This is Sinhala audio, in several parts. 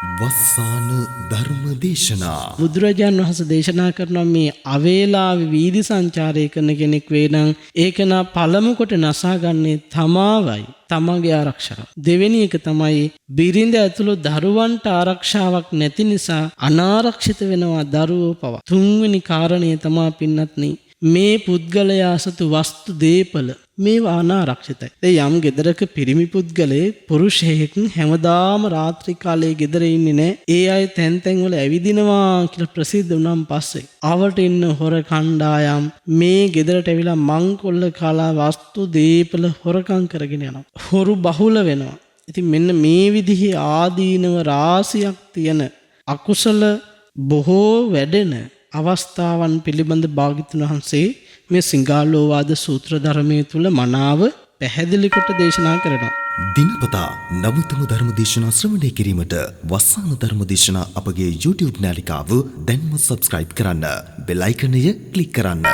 වස්සාන ධර්ම දේශනා බුදුරජාන් වහන්සේ දේශනා කරන මේ අවේලාවේ වීදි සංචාරය කරන කෙනෙක් වේ නම් ඒක නා පළමු කොට නසාගන්නේ තමාවයි තමගේ ආරක්ෂාව. දෙවෙනි එක තමයි බිරිඳ ඇතුළු දරුවන්ට ආරක්ෂාවක් නැති නිසා අනාරක්ෂිත වෙනවා දරුවෝ පවා. තුන්වෙනි කාරණය තමයි පින්නත්නි මේ පුද්ගලයා සතු වස්තු දීපල මේවා අනාරක්ෂිතයි. යම් ගෙදරක පිරිමි පුද්ගලයෙක් පුරුෂයෙක් හැමදාම රාත්‍රී කාලයේ ගෙදර ඉන්නේ නැහැ. ඒ අය තැන් තැන් වල ඇවිදිනවා කියලා ප්‍රසිද්ධ වුණාන් පස්සේ ආවට ඉන්න හොර කණ්ඩායම් මේ ගෙදරට ඇවිල්ලා මංකොල්ල කාලා වස්තු දීපල හොරකම් කරගෙන යනවා. හොරු බහුල වෙනවා. ඉතින් මෙන්න මේ විදිහේ ආදීනව රාශියක් තියෙන අකුසල බොහෝ වැඩෙන අවස්ථාවන් පිළිබඳ භාග්‍යවතුන් වහන්සේ මේ සිංහාලෝවාද සූත්‍ර ධර්මයේ තුල මනාව පැහැදිලි කොට දේශනා කරනවා. දිනපතා නවතම ධර්ම දේශනා ශ්‍රවණය කිරීමට වස්සාන ධර්ම දේශනා අපගේ YouTube නාලිකාව දැන්ම subscribe කරන්න. බෙල් අයිකනය ක්ලික් කරන්න.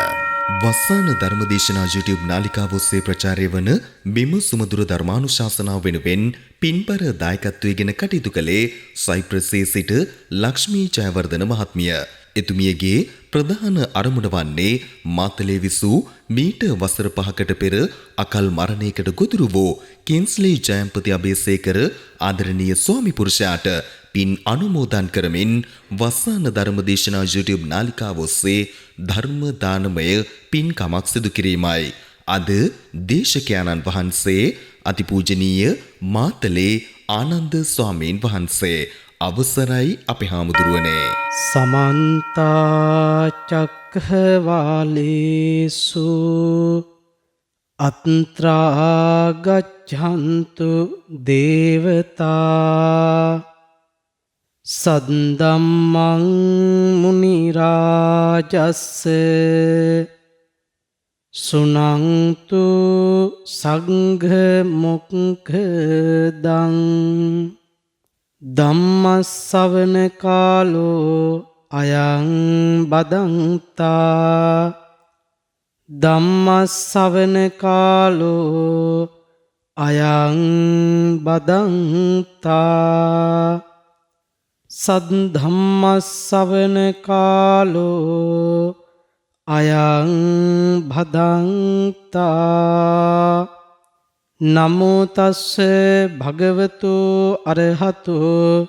වස්සාන ධර්ම දේශනා YouTube නාලිකාව ඔස්සේ ප්‍රචාරය වන මෙම සුමధుර ධර්මානුශාසනාව වෙනුවෙන් පින්බර දායකත්වයෙන් කටයුතු කළේ සයිප්‍රස්සේ සිට ලක්ෂ්මී ජයවර්ධන මහත්මිය. එතුමියගේ ප්‍රධාන අරමුණ වන්නේ මාතලේ විසූ මීට වසර 5කට පෙර අකල් මරණයකට ගොදුරු වූ කින්ස්ලි ජයම්පති අබේසේකර ආදරණීය ස්වාමි පුරුෂයාට පින් අනුමෝදන් කරමින් වස්සාන ධර්ම දේශනා YouTube නාලිකාව ඔස්සේ ධර්ම දානමය පින්කමක් සිදු කිරීමයි. අද දේශකයන්න් වහන්සේ අතිපූජනීය මාතලේ ආනන්ද ස්වාමීන් වහන්සේ අවසරයි අපේ හාමුදුරුවනේ. සමන්ත චක්ඛවාලේසු අත්‍රා ගච්ඡන්තු දේවතා සද්දම්මං මුනි රාජස්ස සුනන්තු සංඝ මොක්ඛදං ධම්මස්සවන කාලෝ අයං බදන්තා ධම්මස්සවන කාලෝ අයං බදන්තා සද්ධම්මස්සවන කාලෝ අයං භදන්තා නමෝ තස්ස භගවතු අරහතු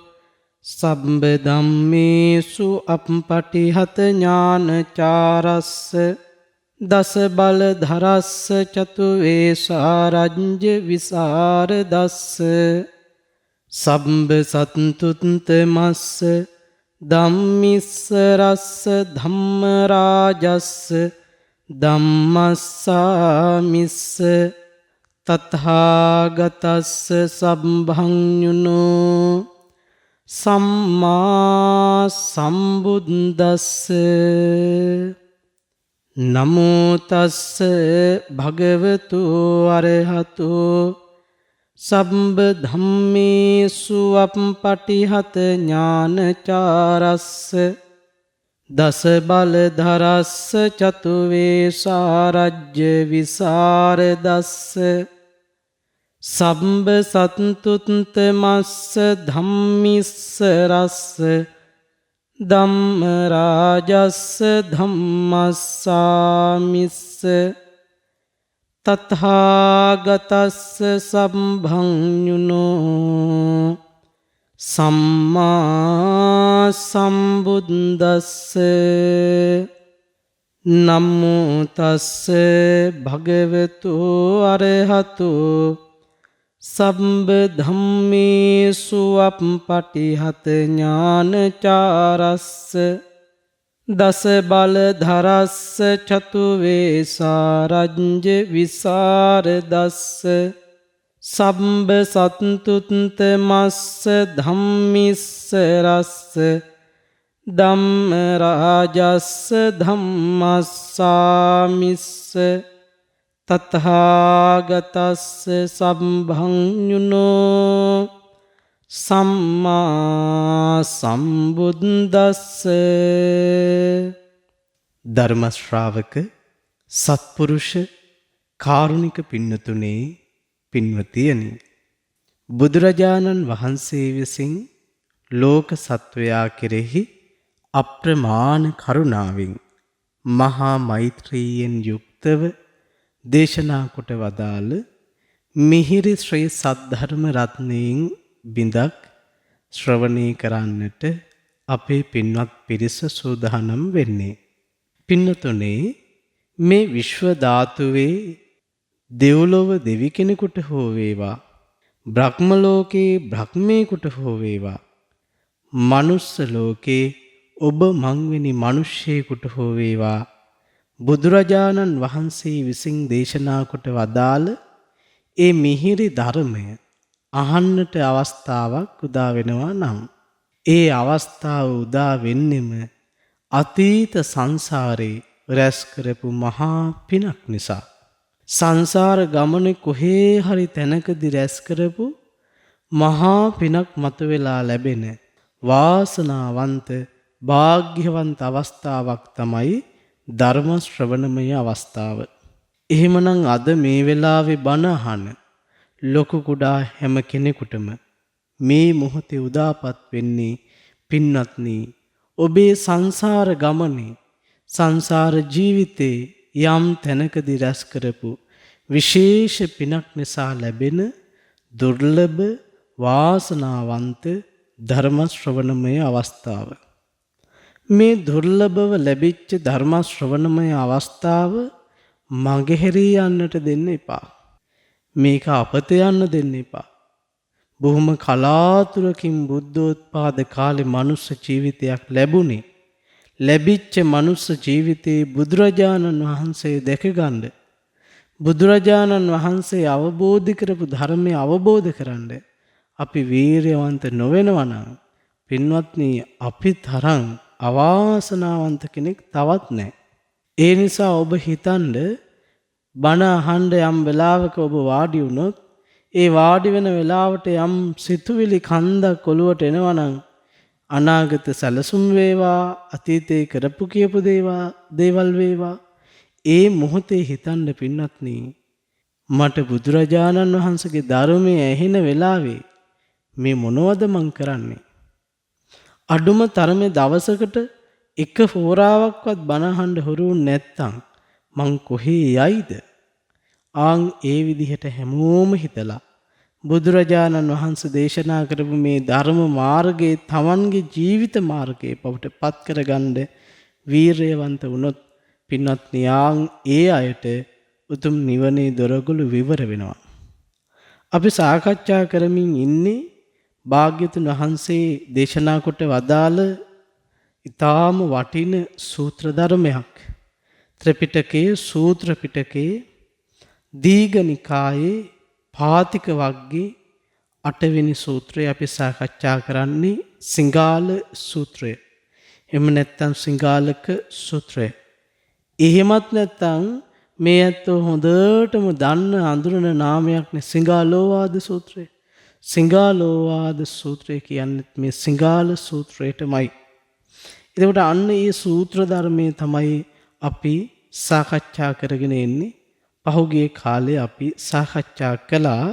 සම්බ ධම්මේසු අප්පටිහත ඥානචාරස්ස දස බල ධරස්ස චතු වේසාරඤ්ජ විසරදස්ස සම්බ සත්තුත්ත මස්ස ධම්මිස්ස රස්ස ධම්ම රාජස්ස ධම්මස්සාමිස්ස තථාගතස්ස සම්භඤුනෝ සම්මා සම්බුද්දස්ස නමෝ තස්ස භගවතු අරහතු සම්බ ධම්මේසු අප්පටිහත ඥානචාරස්ස දස බල ධරස්ස චතු වේසාරජ්‍ය විසරදස්ස සම්බ සත්තුත්ත මස්ස ධම්මිස්ස රස්ස ධම්ම රාජස්ස ධම්මස්සාමිස්ස තථාගතස්ස සම්භඤුනෝ සම්මා සම්බුද්දස්ස නමෝ තස්ස භගවතු අරහතු සම්බ ධම්මේසු අප්පටිහත ඥානචාරස්ස දස බල ධරස්ස චතු වේසාරඤ්ජ විසරදස්ස සම්බ සත්තුත්ත මස්ස ධම්මිස්ස රස්ස ධම්ම රාජස්ස ධම්මස්සාමිස්ස තථාගතස්ස සම්භඤුනෝ සම්මා සම්බුද්දස්ස. ධර්ම ශ්‍රාවක සත්පුරුෂ කාරුණික පින්නතුනේ පින්වතියනි, බුදුරජාණන් වහන්සේ විසින් ලෝක සත්වයා කෙරෙහි අප්‍රමාණ කරුණාවෙන් මහා මෛත්‍රියෙන් යුක්තව දේශනා කොට වදාළ මිහිරි ශ්‍රී සද්ධර්ම රත්නයෙන් බිඳක් ශ්‍රවණය කරන්නට අපේ පින්වත් පිරිස සූදානම් වෙන්නේ. පින්නතුනේ මේ විශ්ව ධාතුවේ දෙව්ලොව දෙවි කෙනෙකුට හෝ වේවා, බ්‍රහ්ම ලෝකේ බ්‍රහ්මේකට හෝ වේවා, මනුස්ස ලෝකේ ඔබ මංවෙනි මිනිස්සෙකුට හෝ වේවා, බුදුරජාණන් වහන්සේ විසින් දේශනා කොට වදාළ ඒ මිහිරි ධර්මය අහන්නට අවස්ථාවක් උදා වෙනවා නම් ඒ අවස්ථාව උදා වෙන්නෙම අතීත සංසාරේ රැස් කරපු මහා පිනක් නිසා. සංසාර ගමනේ කොහේ හරි තැනකදී රැස් කරපු මහා පිනක් මතුවලා ලැබෙන වාසනාවන්ත භාග්‍යවන්ත අවස්ථාවක් තමයි ධර්ම ශ්‍රවණමය අවස්ථාව. එහෙමනම් අද මේ වෙලාවේ බණ අහන ලොකු කුඩා හැම කෙනෙකුටම මේ මොහොතේ උදාපත් වෙන්නේ පින්වත්නි, ඔබේ සංසාර ගමනේ සංසාර ජීවිතේ යම් තැනකදී රැස් කරපු විශේෂ පිනක් නිසා ලැබෙන දුර්ලභ වාසනාවන්ත ධර්ම ශ්‍රවණමය අවස්ථාව. මේ දුර්ලභව ලැබිච්ච ධර්ම ශ්‍රවණමය අවස්ථාව මගහැරී යන්නට දෙන්න එපා. මේක අපත යන්න දෙන්න එපා. බොහොම කලාතුරකින් බුද්ධෝත්පාද කාලේ මනුස්ස ජීවිතයක් ලැබුණේ. ලැබිච්ච මනුස්ස ජීවිතේ බුදුරජාණන් වහන්සේ දැකගන්න, බුදුරජාණන් වහන්සේ අවබෝධ කරපු ධර්මය අවබෝධ කරන්න අපි වීරයවන්ත නොවෙනවා නම් පින්වත්නි, අපි තරම් අවාසනාවන්ත කෙනෙක් තවත් නැහැ. ඒ නිසා ඔබ හිතන්න, බණ අහන්න යම් වෙලාවක ඔබ වාඩි වුණොත් ඒ වාඩි වෙන වෙලාවට යම් සිතුවිලි කන්දක් ඔළුවට එනවා නම් අනාගත සැලසුම් වේවා, අතීතේ කරපු කියපු දේවල් වේවා, ඒ මොහොතේ හිතන්න පින්වත්නි, මට බුදුරජාණන් වහන්සේගේ ධර්මයේ ඇහෙන වෙලාවේ මේ මොනවද මං කරන්නේ? අඩුම තරමේ දවසකට එක හෝරාවක්වත් බණ අහන්න හුරු නැත්තම් මං කොහේ යයිද? ආන් ඒ විදිහට හැමෝම හිතලා බුදුරජාණන් වහන්සේ දේශනා කරපු මේ ධර්ම මාර්ගයේ තමන්ගේ ජීවිත මාර්ගයේ පවට පත් කරගන්න වීරයවන්ත වුණොත් පින්වත්නි, ආන් ඒ අයට උතුම් නිවනේ දොරගුළු විවර වෙනවා. අපි සාකච්ඡා කරමින් ඉන්නේ භාග්‍යතුන් වහන්සේ දේශනා කොට වදාළ ඊටාම වටින සූත්‍ර ධර්මයක්. ත්‍රිපිටකයේ සූත්‍ර පිටකයේ දීඝනිකායේ පාතික වග්ගයේ 8 වෙනි සූත්‍රය අපි සාකච්ඡා කරන්නේ සිංහාල සූත්‍රය. එහෙම නැත්නම් සිංහාලක සූත්‍රය. එහෙමත් නැත්නම් මේ ඇත්තෝ හොඳටම දන්න අඳුරන නාමයක්නේ සිංහාලෝවාද සූත්‍රය. සිංහාලෝවාද සූත්‍රය කියන්නේ මේ සිංහාල සූත්‍රයටමයි. එතකොට අන්න ඒ සූත්‍ර ධර්මයේ තමයි අපි සාකච්ඡා කරගෙන එන්නේ. පහුගිය කාලේ අපි සාකච්ඡා කළා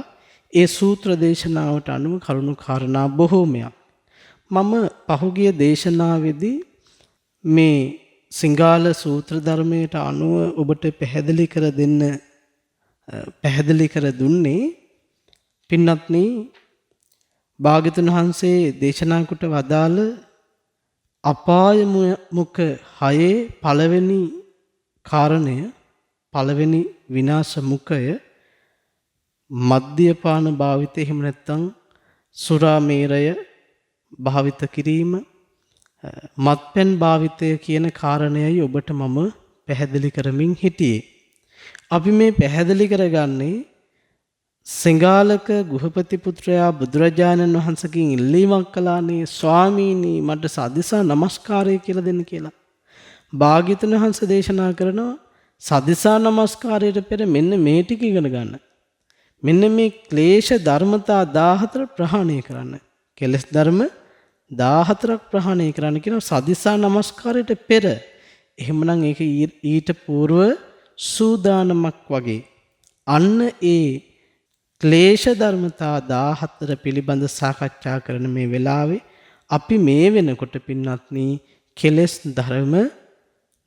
ඒ සූත්‍ර දේශනාවට අනුව කරුණු කාරණා බොහෝමයක්. මම පහුගිය දේශනාවේදී මේ සිංහාල සූත්‍ර ධර්මයට අනුව ඔබට පැහැදිලි කර දුන්නේ පින්වත්නි, භාග්‍යවතුන් වහන්සේ දේශනා කොට වදාළ අපාය මුඛ 6 පළවෙනි කාරණය, පළවෙනි විනාශ මුඛය මද්යපාන භාවිතය, එහෙම නැත්නම් සුරාමේරය භාවිත කිරීම, මත්පැන් භාවිතය කියන කාරණයයි ඔබට මම පැහැදිලි කරමින් හිටියේ. අපි මේ පැහැදිලි කරගන්නේ සිංහාලක ගෘහපති පුත්‍රයා බුදුරජාණන් වහන්සේගෙන් ඉල්ලීමක් කළානේ, ස්වාමීනි මට සදිසා නමස්කාරය කියලා දෙන්න කියලා. භාග්‍යවතුන් වහන්සේ දේශනා කරනවා සදිසා නමස්කාරයට පෙර මෙන්න මේ ටික ඉගෙන ගන්න. මෙන්න මේ ක්ලේශ ධර්මතා 14 ප්‍රහාණය කරන්න. කෙලෙස් ධර්ම 14ක් ප්‍රහාණය කරන්න කියන සදිසා නමස්කාරයට පෙර. එහෙමනම් ඒක ඊට పూర్ව සූදානමක් වගේ. අන්න ඒ ක්ලේශ ධර්මතා 14 පිළිබඳ සාකච්ඡා කරන මේ වෙලාවේ අපි මේ වෙනකොට පින්වත්නි කෙලෙස් ධර්ම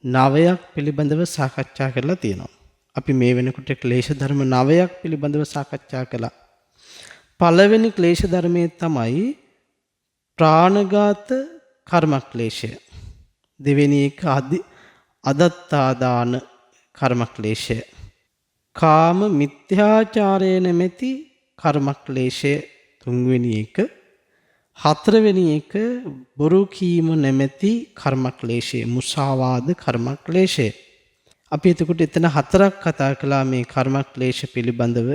9ක් පිළිබඳව සාකච්ඡා කරලා තියෙනවා. අපි මේ වෙනකොට ක්ලේශ ධර්ම 9ක් පිළිබඳව සාකච්ඡා කළා. පළවෙනි ක්ලේශ ධර්මයේ තමයි ප්‍රාණඝාත කර්ම ක්ලේශය. දෙවෙනි එක අදත්තාදාන කර්ම ක්ලේශය. කාම මිත්‍යාචාරය නැමැති කර්ම ක්ලේශය තුන්වෙනි එක. හතරවෙනි එක බොරු කීම නැමැති කර්ම ක්ලේශය, මුසාවාද කර්ම ක්ලේශය. අපි එතකොට එතන හතරක් කතා කළා මේ කර්ම ක්ලේශ පිළිබඳව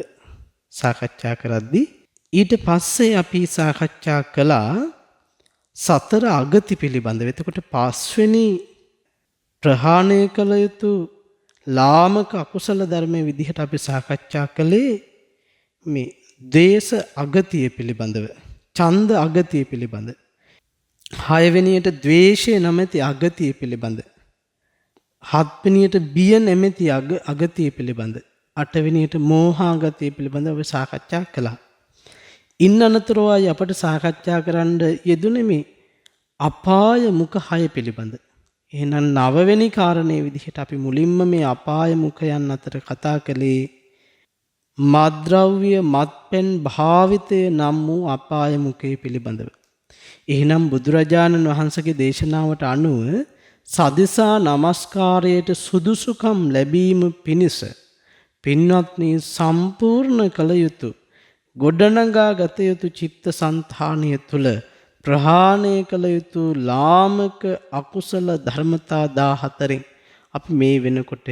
සාකච්ඡා කරද්දී. ඊට පස්සේ අපි සාකච්ඡා කළා සතර අගති පිළිබඳව. එතකොට පස්වෙනි ප්‍රහාණය කළ යුතු ලාමක අකුසල ධර්මයේ විදිහට අපි සාකච්ඡා කළේ මේ දේශ අගතිය පිළිබඳව, ඡන්ද අගතිය පිළිබඳ. 6 වෙනියට ද්වේෂය නැමැති අගතිය පිළිබඳ. 7 වෙනියට බිය නැමැති අගතිය පිළිබඳ. 8 වෙනියට මෝහාගතිය පිළිබඳව සාකච්ඡා කළා. ඉන් අනතුරුවයි අපට සාකච්ඡා කරන්න යෙදුනේ මේ අපාය මුඛ 6 පිළිබඳ. එහෙනම් 9 වෙනි කාරණේ විදිහට අපි මුලින්ම මේ අපාය මුඛයන් අතර කතා කළේ මත්ද්‍රව්‍ය මත්පැන් භාවිතය නම් වූ අපාය මුඛය පිළිබඳව. එහෙනම් බුදුරජාණන් වහන්සේගේ දේශනාවට අනුව සදිසා නමස්කාරයට සුදුසුකම් ලැබීම පිණිස පින්වත්නි සම්පූර්ණ කළ යුතු ගොඩනගා ගත යුතු චිත්ත සංතානිය තුල ප්‍රහාණය කළ යුතු ලාමක අකුසල ධර්මතා 14න් අපි මේ වෙනකොට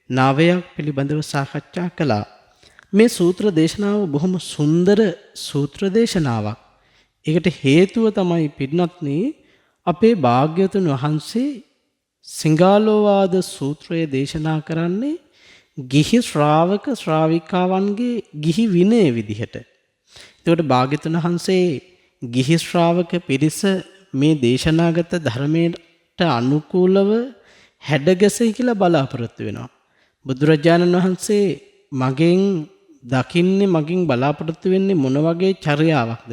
9ක් පිළිබඳව සාකච්ඡා කළා. මේ සූත්‍ර දේශනාව බොහොම සුන්දර සූත්‍ර දේශනාවක්. ඒකට හේතුව තමයි පින්වත්නි අපේ භාග්‍යවතුන් වහන්සේ සිංහාලෝවාද සූත්‍රය දේශනා කරන්නේ ගිහි ශ්‍රාවක ශ්‍රාවිකාවන්ගේ ගිහි විනය විදිහට. එතකොට භාග්‍යවතුන් වහන්සේ ගිහි ශ්‍රාවක පිරිස මේ දේශනාගත ධර්මයට අනුකූලව හැඩගැසෙයි කියලා බලාපොරොත්තු වෙනවා. බුදුරජාණන් වහන්සේ මගෙන් දකින්නේ, මගෙන් බලාපොරොත්තු වෙන්නේ මොන වගේ චර්යාවක්ද,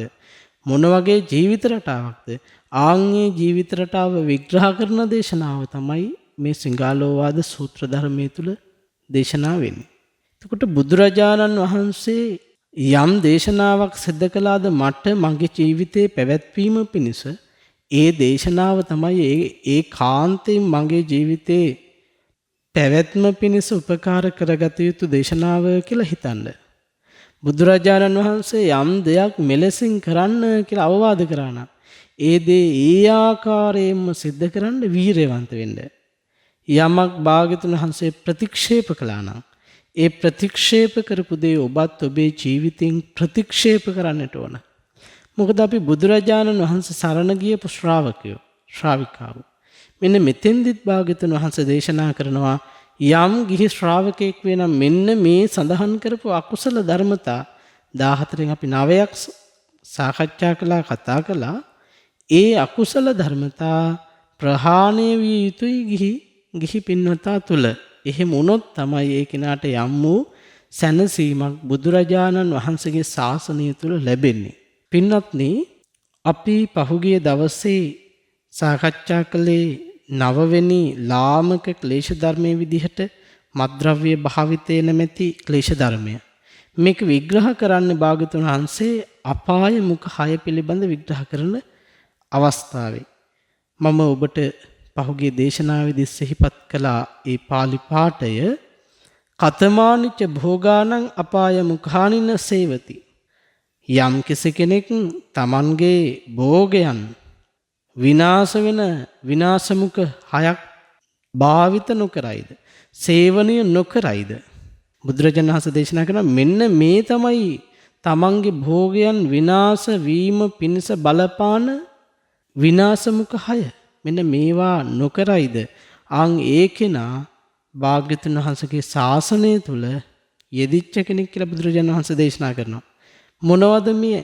මොන වගේ ජීවිත රටාවක්ද? ආන්ගේ ජීවිත රටාව විග්‍රහ කරන දේශනාව තමයි මේ සිංහාලෝවාද සූත්‍ර ධර්මයේ තුල දේශනා වෙන්නේ. එතකොට බුදුරජාණන් වහන්සේ යම් දේශනාවක් සිද්ධ කළාද මට මගේ ජීවිතේ පැවැත්වීම පිණිස ඒ දේශනාව තමයි ඒ කාන්තෙන් මගේ ජීවිතේ පැවැත්ම පිණිස උපකාර කරගත යුතු දේශනාව කියලා හිතන්න. බුදුරජාණන් වහන්සේ යම් දෙයක් මෙලෙසින් කරන්න කියලා අවවාද කරා නම් ඒ දේ ඒ ආකාරයෙන්ම සිද්ධ කරන්න වීරයවන්ත වෙන්න. යමක් භාග්‍යවතුන් වහන්සේ ප්‍රතික්ෂේප කළා නම් ඒ ප්‍රතික්ෂේප කරපු දේ ඔබත් ඔබේ ජීවිතෙන් ප්‍රතික්ෂේප කරන්නට ඕන. මොකද අපි බුදුරජාණන් වහන්සේ සරණ ගියපු ශ්‍රාවකයෝ, ශ්‍රාවිකාවෝ. මෙන්න මෙතෙන්දිත් භාග්‍යවතුන් වහන්සේ දේශනා කරනවා යම් ගිහි ශ්‍රාවකෙක් වෙනම් මෙන්න මේ සඳහන් කරපු අකුසල ධර්මතා 14න් අපි 9ක් සාකච්ඡා කතා කළා. ඒ අකුසල ධර්මතා ප්‍රහාණය විය යුතුයි ගිහි පින්වතා තුල. එහෙම වුණොත් තමයි ඒ කෙනාට යම් වූ සැනසීමක් බුදුරජාණන් වහන්සේගේ ශාසනය තුල ලැබෙන්නේ. පින්වත්නි, අපි පහුගිය දවසේ සාකච්ඡා කළේ 9 වෙනි ලාමක ක්ලේශ ධර්මයේ විදිහට මත්ද්‍රව්‍ය භාවිතය නැමැති ක්ලේශ ධර්මය. මේක විග්‍රහ කරන්නේ භාග්‍යවතුන් වහන්සේ අපාය මුඛ 6 පිළිබඳ විග්‍රහ කරන අවස්ථාවේ. මම ඔබට පහුගිය දේශනාවේදී සිහිපත් කළා ඒ පාලි පාඨය කතමානිච්ච භෝගානං අපාය මුඛානින සේවති. යම් කෙනෙක් තමන්ගේ භෝගයන් විනාශ වෙන විනාශමුඛ 6ක් භාවිත නොකරයිද, සේවනය නොකරයිද? බුදුරජාණන් වහන්සේ දේශනා කරන මෙන්න මේ තමයි තමන්ගේ භෝගයන් විනාශ වීම පිණිස බලපාන විනාශමුඛ 6. මෙන්න මේවා නොකරයිද? අන් ඒකේනා භාග්‍යවතුන් වහන්සේගේ ශාසනය තුල යෙදිච්ච කෙනෙක් කියලා බුදුරජාණන් වහන්සේ දේශනා කරනවා. මොනවද මේ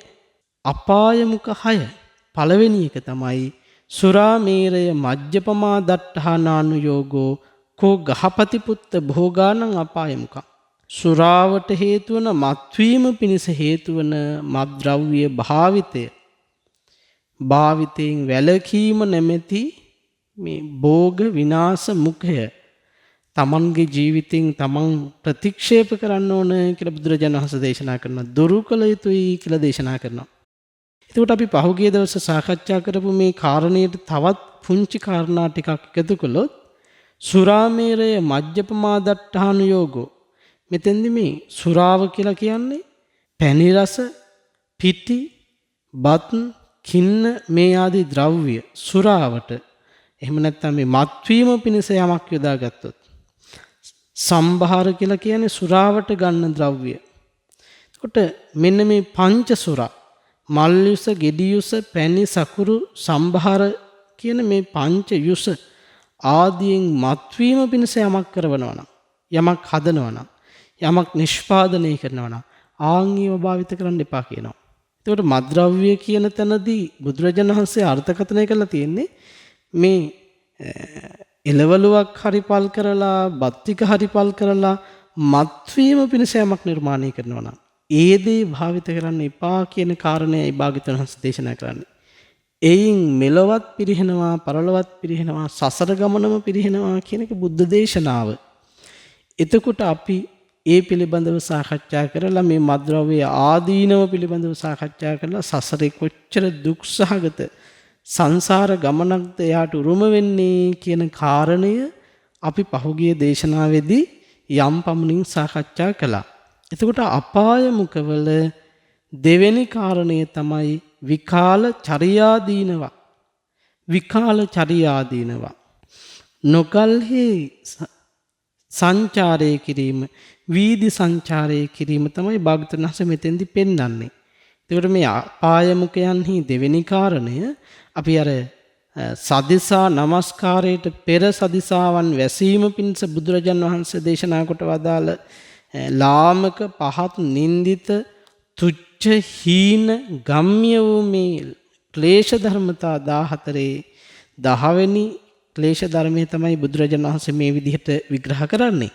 අපාය මුඛ 6? පළවෙනි එක තමයි සුරාමේරය මජ්ජපමා දට්ඨානානු යෝගෝ කෝ ගහපති පුත්ත භෝගානං අපාය මුඛ. සුරාවට හේතු වන මත්වීම පිණිස හේතු වන මත්ද්‍රව්‍ය භාවිතය, භාවිතයෙන් වැළකීම නැමැති මේ භෝග විනාශ මුඛය තමන්ගේ ජීවිතෙන් තමන් ප්‍රතික්ෂේප කරන්න ඕන කියලා බුදුරජාණන් වහන්සේ දේශනා කරනවා. දුරු කළ යුතුයි කියලා දේශනා කරනවා. එතකොට අපි පහුගිය දවසේ සාකච්ඡා කරපු මේ කාරණේට තවත් පුංචි කාරණා ටිකක් එකතු කළොත් සුරාමේරය මජ්ජපමාදට්ඨානුയോഗෝ. මෙතෙන්දි මේ සුරාව කියලා කියන්නේ පැණි රස, පිටි, බත්, කින්න මේ ආදී ද්‍රව්‍ය සුරාවට එහෙම නැත්නම් මේ මත්වීම පිණිස යමක් යොදාගත්තොත් සම්භාර කියලා කියන්නේ සුරාවට ගන්න ද්‍රව්‍ය. එතකොට මෙන්න මේ පංච සුරා මල් යුස, ගෙඩි යුස, පැණි, සකුරු, සම්භාර කියන මේ පංච යුස ආදියෙන් මත්වීම පිණිස යමක් කරනවා නම්, යමක් හදනවා නම්, යමක් නිෂ්පාදනය කරනවා නම් ආන්ගීව භාවිත කරන්න එපා කියනවා. එතකොට මත්ද්‍රව්‍ය කියන තැනදී බුදුරජාණන් වහන්සේ අර්ථකථනය කරලා තියෙන්නේ මේ එළවලුවක් හරිපල් කරලා, බත් ටික හරිපල් කරලා මත්වීම පිණිස යමක් නිර්මාණය කරනවා නම් ඒ දේ භාවිත කරන්න එපා කියන කාරණේයි භාග්‍යවතුන් වහන්සේ දේශනා කරන්නේ. එයින් මෙලවත් පිරිහෙනවා, පරලොවත් පිරිහෙනවා, සසර ගමනම පිරිහෙනවා කියන එක බුද්ධ දේශනාව. එතකොට අපි ඒ පිළිබඳව සාකච්ඡා කරලා මේ මත්ද්‍රව්‍ය ආදීනව පිළිබඳව සාකච්ඡා කරලා සසරේ කොච්චර දුක්සහගත සංසාර ගමනක්ද එයාට උරුම වෙන්නේ කියන කාරණය අපි පහුගිය දේශනාවේදී යම් පමණින් සාකච්ඡා කළා. එතකොට අපාය මුඛවල දෙවෙනි කාරණය තමයි විකාල චර්යාදීනවා. විකාල චර්යාදීනවා. නොකල්හි සංචාරය කිරීම, වීදි සංචාරය කිරීම තමයි භාග්‍යවතුන් වහන්සේ මෙතෙන්දි පෙන්වන්නේ. එතකොට මේ අපාය මුඛයන්හි දෙවෙනි කාරණය අපි අර සදිසා නමස්කාරයට පෙර සදිසාවන් වැසීම පිණිස බුදුරජාන් වහන්සේ දේශනා කොට වදාළ ලාමක පහත් නින්දිත තුච්ඡ හීන ගම්ම්‍ය වූ මේ ක්ලේශ ධර්මතා 14 10වෙනි ක්ලේශ ධර්මයේ තමයි බුදුරජාණන් වහන්සේ මේ විදිහට විග්‍රහ කරන්නේ.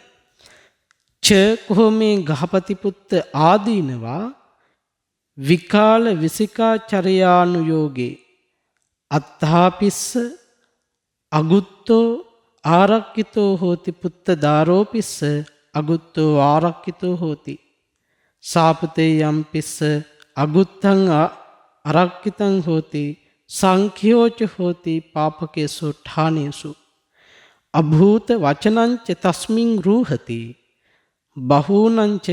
ච කොහොමේ ගහපති පුත්ත ආදීනවා විකාල විසිකාචරයානුയോഗේ අත්තාපිස්ස අගුත්තෝ ආරක්කිතෝ හෝති පුත්ත දාරෝපිස්ස අගුත්තෝ ආරක්කිතෝ හෝති සාපතේ යම්පිස්ස අගුත්තං අරක්කිතං හෝති සංඛ්‍යෝච හෝති පාපකේසු ඨානේසු අභූත වචනංච තස්මින් රූහති බහූනංච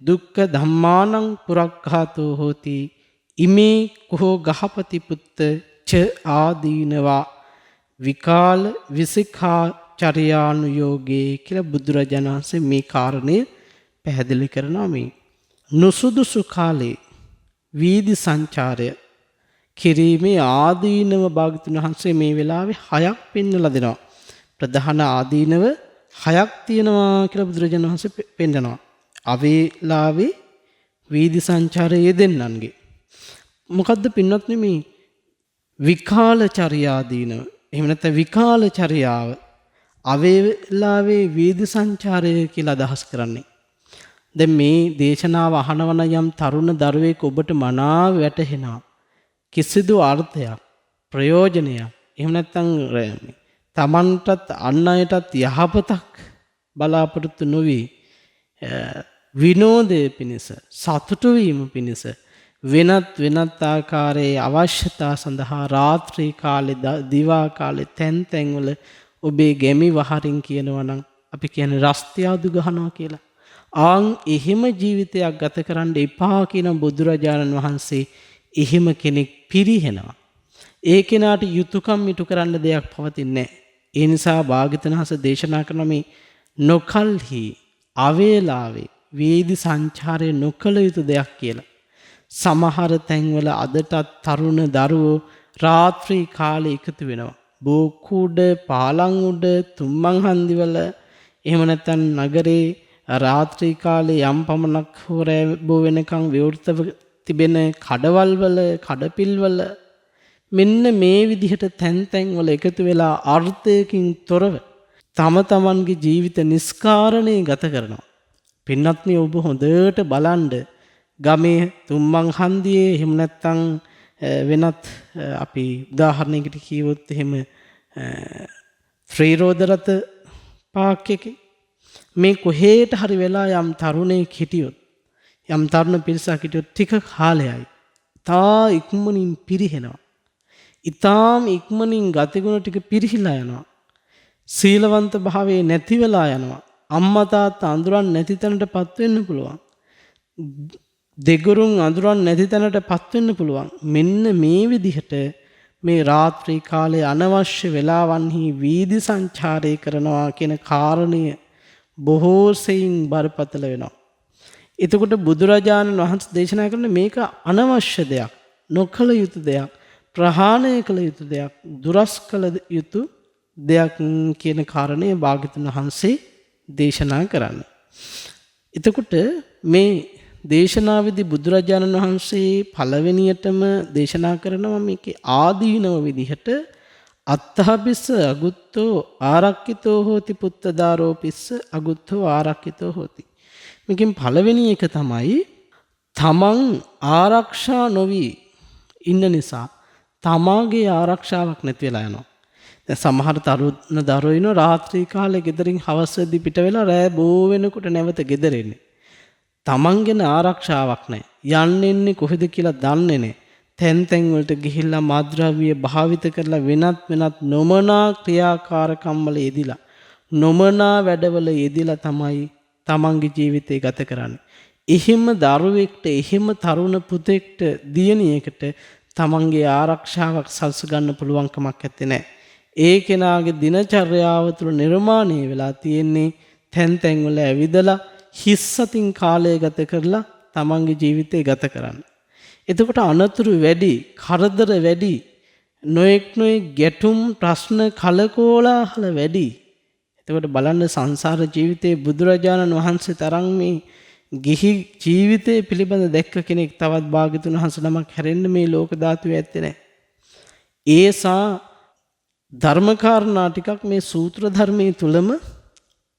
දුක්ඛ ධම්මානං පුරක්ඛාතෝ හෝති ඉමේ කෝ ගහපති පුත්ත ච ආදීනවා විකාල විසිකාචර්යානුയോഗේ කියලා බුදුරජාණන් වහන්සේ මේ කාරණය පැහැදිලි කරනවා. මේ නුසුදුසු කාලේ වීදි සංචාරය කිරීමේ ආදීනව භාග්‍යවතුන් වහන්සේ මේ වෙලාවේ 6ක් පෙන්වලා දෙනවා. ප්‍රධාන ආදීනව 6ක් තියෙනවා කියලා බුදුරජාණන් වහන්සේ පෙන්නනවා. අවේලාවේ වීදි සංචාරය යෙදෙන්නන්ගේ. මොකද්ද පින්වත්නි මේ විකාල චර්යාදීනව? එහෙම නැත්නම් විකාල චර්යාව අවේලාවේ වීදි සංචාරය කියලා අදහස් කරන්නේ. දැන් මේ දේශනාව අහනවන යම් තරුණ දරුවෙක් ඔබට මනාව වැටහෙනවා. කිසිදු අර්ථයක්, ප්‍රයෝජනයක් එහෙම නැත්නම් තමන්ටත් අන් අයටත් යහපතක් බලාපොරොත්තු නොවි විනෝදයේ පිණිස, සතුටු වීම පිණිස වෙනත් ආකාරයේ අවශ්‍යතා සඳහා රාත්‍රී කාලේ, දිවා කාලේ තැන් වල ඔබේ ගැමි වහරින් කියනවා නම් අපි කියන්නේ රස්තියාදු ගහනවා කියලා. ආන් එහෙම ජීවිතයක් ගත කරන්න එපා කියන බුදුරජාණන් වහන්සේ එහෙම කෙනෙක් පිරිහෙනවා. ඒ කෙනාට යුතුයකම් ඉටු කරන්න දෙයක් පවතින්නේ නැහැ. ඒ නිසා භාග්‍යවතුන් වහන්සේ දේශනා කරන මේ නොකල්හි අවේලාවේ වේදි සංචාරය නොකළ යුතු දෙයක් කියලා. සමහර තැන්වල අදටත් තරුණ දරුවෝ රාත්‍රී කාලේ එකතු වෙනවා. බෝකුඩ, පාලං උඩ, තුම්මන් හන්දිවල එහෙම නැත්නම් නගරේ රාත්‍රී කාලේ යම් පමණක් හොරැබෝ වෙනකන් විවෘතව තිබෙන කඩවල් වල, කඩපිල් වල මෙන්න මේ විදිහට තැන් වල එකතු වෙලා අර්ථයකින් තොරව තම තමන්ගේ ජීවිත නිස්කාරණේ ගත කරනවා. පින්වත්නි ඔබ හොඳට බලන්න ගමේ තුම්මන් හන්දියේ එහෙම නැත්නම් වෙනත් අපි උදාහරණයකට කිව්වොත් එහෙම ත්‍රිරෝදරත පාක් එකේ මේ කොහේට හරි වෙලා යම් තරුණයෙක් හිටියොත් යම් තරුණ පිරිසක් හිටියොත් ටික කාලයයි තා ඉක්මනින් පිරිහෙනවා. ඊටාම් ඉක්මනින් ගතිගුණ ටික පිරිහිලා යනවා. සීලවන්ත භාවයේ නැති වෙලා යනවා. අම්මා තාත්තා අඳුරන් නැති තැනටපත් වෙන්න පුළුවන්. දෙගුරුන් අඳුරන් නැති තැනටපත් වෙන්න පුළුවන්. මෙන්න මේ විදිහට මේ රාත්‍රී කාලයේ අනවශ්‍ය වෙලාවන්හි වීදි සංචාරය කරනවා කියන කාරණය බොහෝ සෙයින් බරපතල වෙනවා. එතකොට බුදුරජාණන් වහන්සේ දේශනා කරන මේක අනවශ්‍ය දෙයක්, නොකළ යුතු දෙයක්, ප්‍රහාණය කළ යුතු දෙයක්, දුරස් කළ යුතු දෙයක් කියන කාරණය භාග්‍යවතුන් වහන්සේ දේශනා කරන්නේ. එතකොට මේ දේශනාවේදී බුදුරජාණන් වහන්සේ පළවෙනියටම දේශනා කරනවා මේකේ ආදීනව විදිහට අත්තහබිස්ස අගුත්තෝ ආරක්කිතෝ හෝති පුත්තදාරෝ පිස්ස අගුත්තෝ ආරක්කිතෝ හෝති. මේකෙන් පළවෙනි එක තමයි තමන් ආරක්ෂා නොවි ඉන්න නිසා තමාගේ ආරක්ෂාවක් නැති වෙලා යනවා. දැන් සමහර තරුණ දරුවෝ ඉන්න රාත්‍රී කාලේ ගෙදරින් හවස වෙද්දි පිට වෙලා රෑ බෝ වෙනකොට නැවත ගෙදර එන්නේ. තමන්ගෙන ආරක්ෂාවක් නැහැ. යන්නේ කොහෙද කියලා දන්නේ නැහැ. තැන් වලට ගිහිල්ලා මාද්‍රව්‍ය භාවිත කරලා වෙනත් නොමනා ක්‍රියාකාරකම් වල යෙදිලා නොමනා වැඩවල යෙදිලා තමයි තමන්ගේ ජීවිතය ගත කරන්නේ. එහෙම දරුවෙක්ට එහෙම තරුණ පුතෙක්ට දියණියකට තමන්ගේ ආරක්ෂාවක් සල්ස ගන්න පුළුවන් කමක් නැත්තේ. ඒ කෙනාගේ දිනචර්යාව තුළ නිර්මාණය වෙලා තියෙන්නේ තැන් වල ඇවිදලා හිස්සතින් කාලය ගත කරලා තමන්ගේ ජීවිතය ගත කරන්න. එතකොට අනතුරු වැඩි, කරදර වැඩි, නොඑක් ගැටුම් ප්‍රශ්න කලකෝලාහල වැඩි. එතකොට බලන්න සංසාර ජීවිතයේ බුදුරජාණන් වහන්සේ තරම් මේ ගිහි ජීවිතය පිළිබඳ දැක්ක කෙනෙක් තවත් භාග්‍යතුන් වහන්සේ නමක් හැරෙන්න මේ ලෝක ධාතුවේ ඇත්තේ නැහැ. ඒසා ධර්මකාරණා ටිකක් මේ සූත්‍ර ධර්මයේ තුලම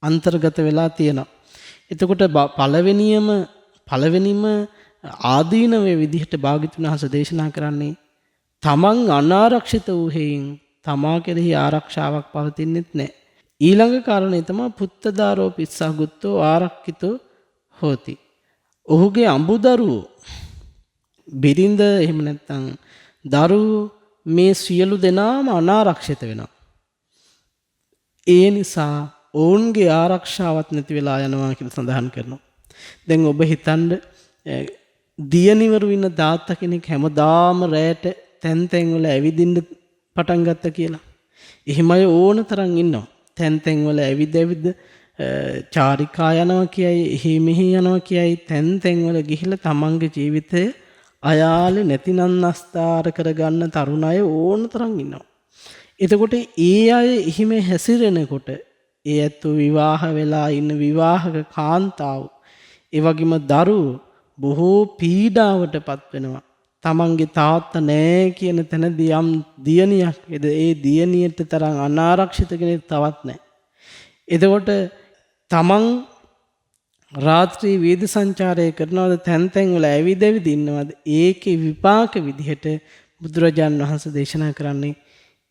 අන්තර්ගත වෙලා තියෙනවා. එතකොට පළවෙනිම ආදීනවේ විදිහට භාග්‍යවතුන් වහන්සේ දේශනා කරන්නේ තමන් අනාරක්ෂිත වූ හේයින් තමා කෙරෙහි ආරක්ෂාවක් පවතින්නෙත් නැහැ. ඊළඟ කාරණේ තමයි පුත්තදාරෝ පිස්සගුත්තෝ ආරක්කිතෝ හෝති. ඔහුගේ අඹදරුවෝ බිරිඳ එහෙම නැත්නම් දරුවෝ මේ සියලු දෙනාම අනාරක්ෂිත වෙනවා. ඒ නිසා ඔවුන්ගේ ආරක්ෂාවක් නැති වෙලා යනවා කියලා සඳහන් කරනවා. දැන් ඔබ හිතන්න දියණිවරු ඉන්න තාත්තා කෙනෙක් හැමදාම රැයට තැන් වල ඇවිදින්න පටන් ගත්ත කියලා. එහෙම අය ඕන තරම් ඉන්නවා. තැන් වල ඇවිද චාරිකා යනවා කියයි, එහි මෙහි යනවා කියයි, තැන් වල ගිහිල්ලා තමන්ගේ ජීවිතය අයාලේ නැතිනම් නස්තාර කරගන්න තරුණ අය ඕන තරම් ඉන්නවා. එතකොට ඒ අය එහිම හැසිරෙනකොට ඒ ඇත්තෝ විවාහ වෙලා ඉන්න විවාහක කාන්තාව, ඒ වගේම දරුවෝ බොහෝ පීඩාවටපත් වෙනවා. තමන්ගේ තාත්තා නෑ කියන තැනදී යම් දියණියක් ඒ දියණියට තරම් අනාරක්ෂිත කෙනෙක් තවත් නෑ. එතකොට තමන් රාත්‍රී වේද සංචාරය කරනවද තැන් වල ඇවිද ඉන්නවද ඒකේ විපාක විදිහට බුදුරජාණන් වහන්සේ දේශනා කරන්නේ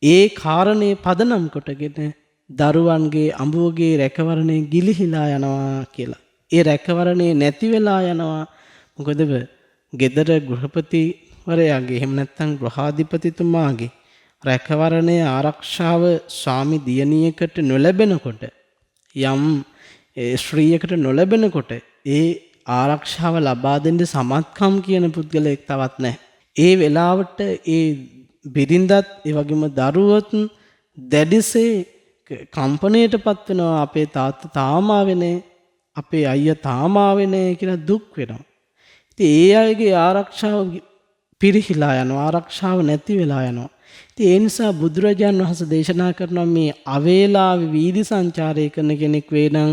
ඒ කාරණේ පදනම් කොටගෙන දරුවන්ගේ අඹුවගේ රැකවරණය ගිලිහිලා යනවා කියලා. ඒ රැකවරණේ නැති වෙලා යනවා. මොකද ගෙදර ගෘහපතිවරයාගේ එහෙම නැත්නම් ගෘහාධිපතිතුමාගේ රැකවරණය ආරක්ෂාව ස්වාමි දියණියකට නොලැබෙනකොට යම් ශ්‍රීයකට නොලැබෙනකොට ඒ ආරක්ෂාව ලබා දෙන්න සමත්කම් කියන පුද්ගලයෙක් තවත් නැහැ. ඒ වෙලාවට ඒ බිරිඳත් ඒ වගේම දරුවොත් දැඩිසේ කම්පණයටපත් වෙනවා. අපේ තාත්තා තාම ආවෙනේ, අපේ අයියා තාම ආවෙනේ කියලා දුක් වෙනවා. ඉතින් ඒ අයගේ ආරක්ෂාව පිරිහිලා යනවා, ආරක්ෂාව නැති වෙලා යනවා. ඉතින් ඒ නිසා බුදුරජාණන් වහන්සේ දේශනා කරනවා මේ අවේලාවේ වීදි සංචාරය කරන කෙනෙක් වේ නම්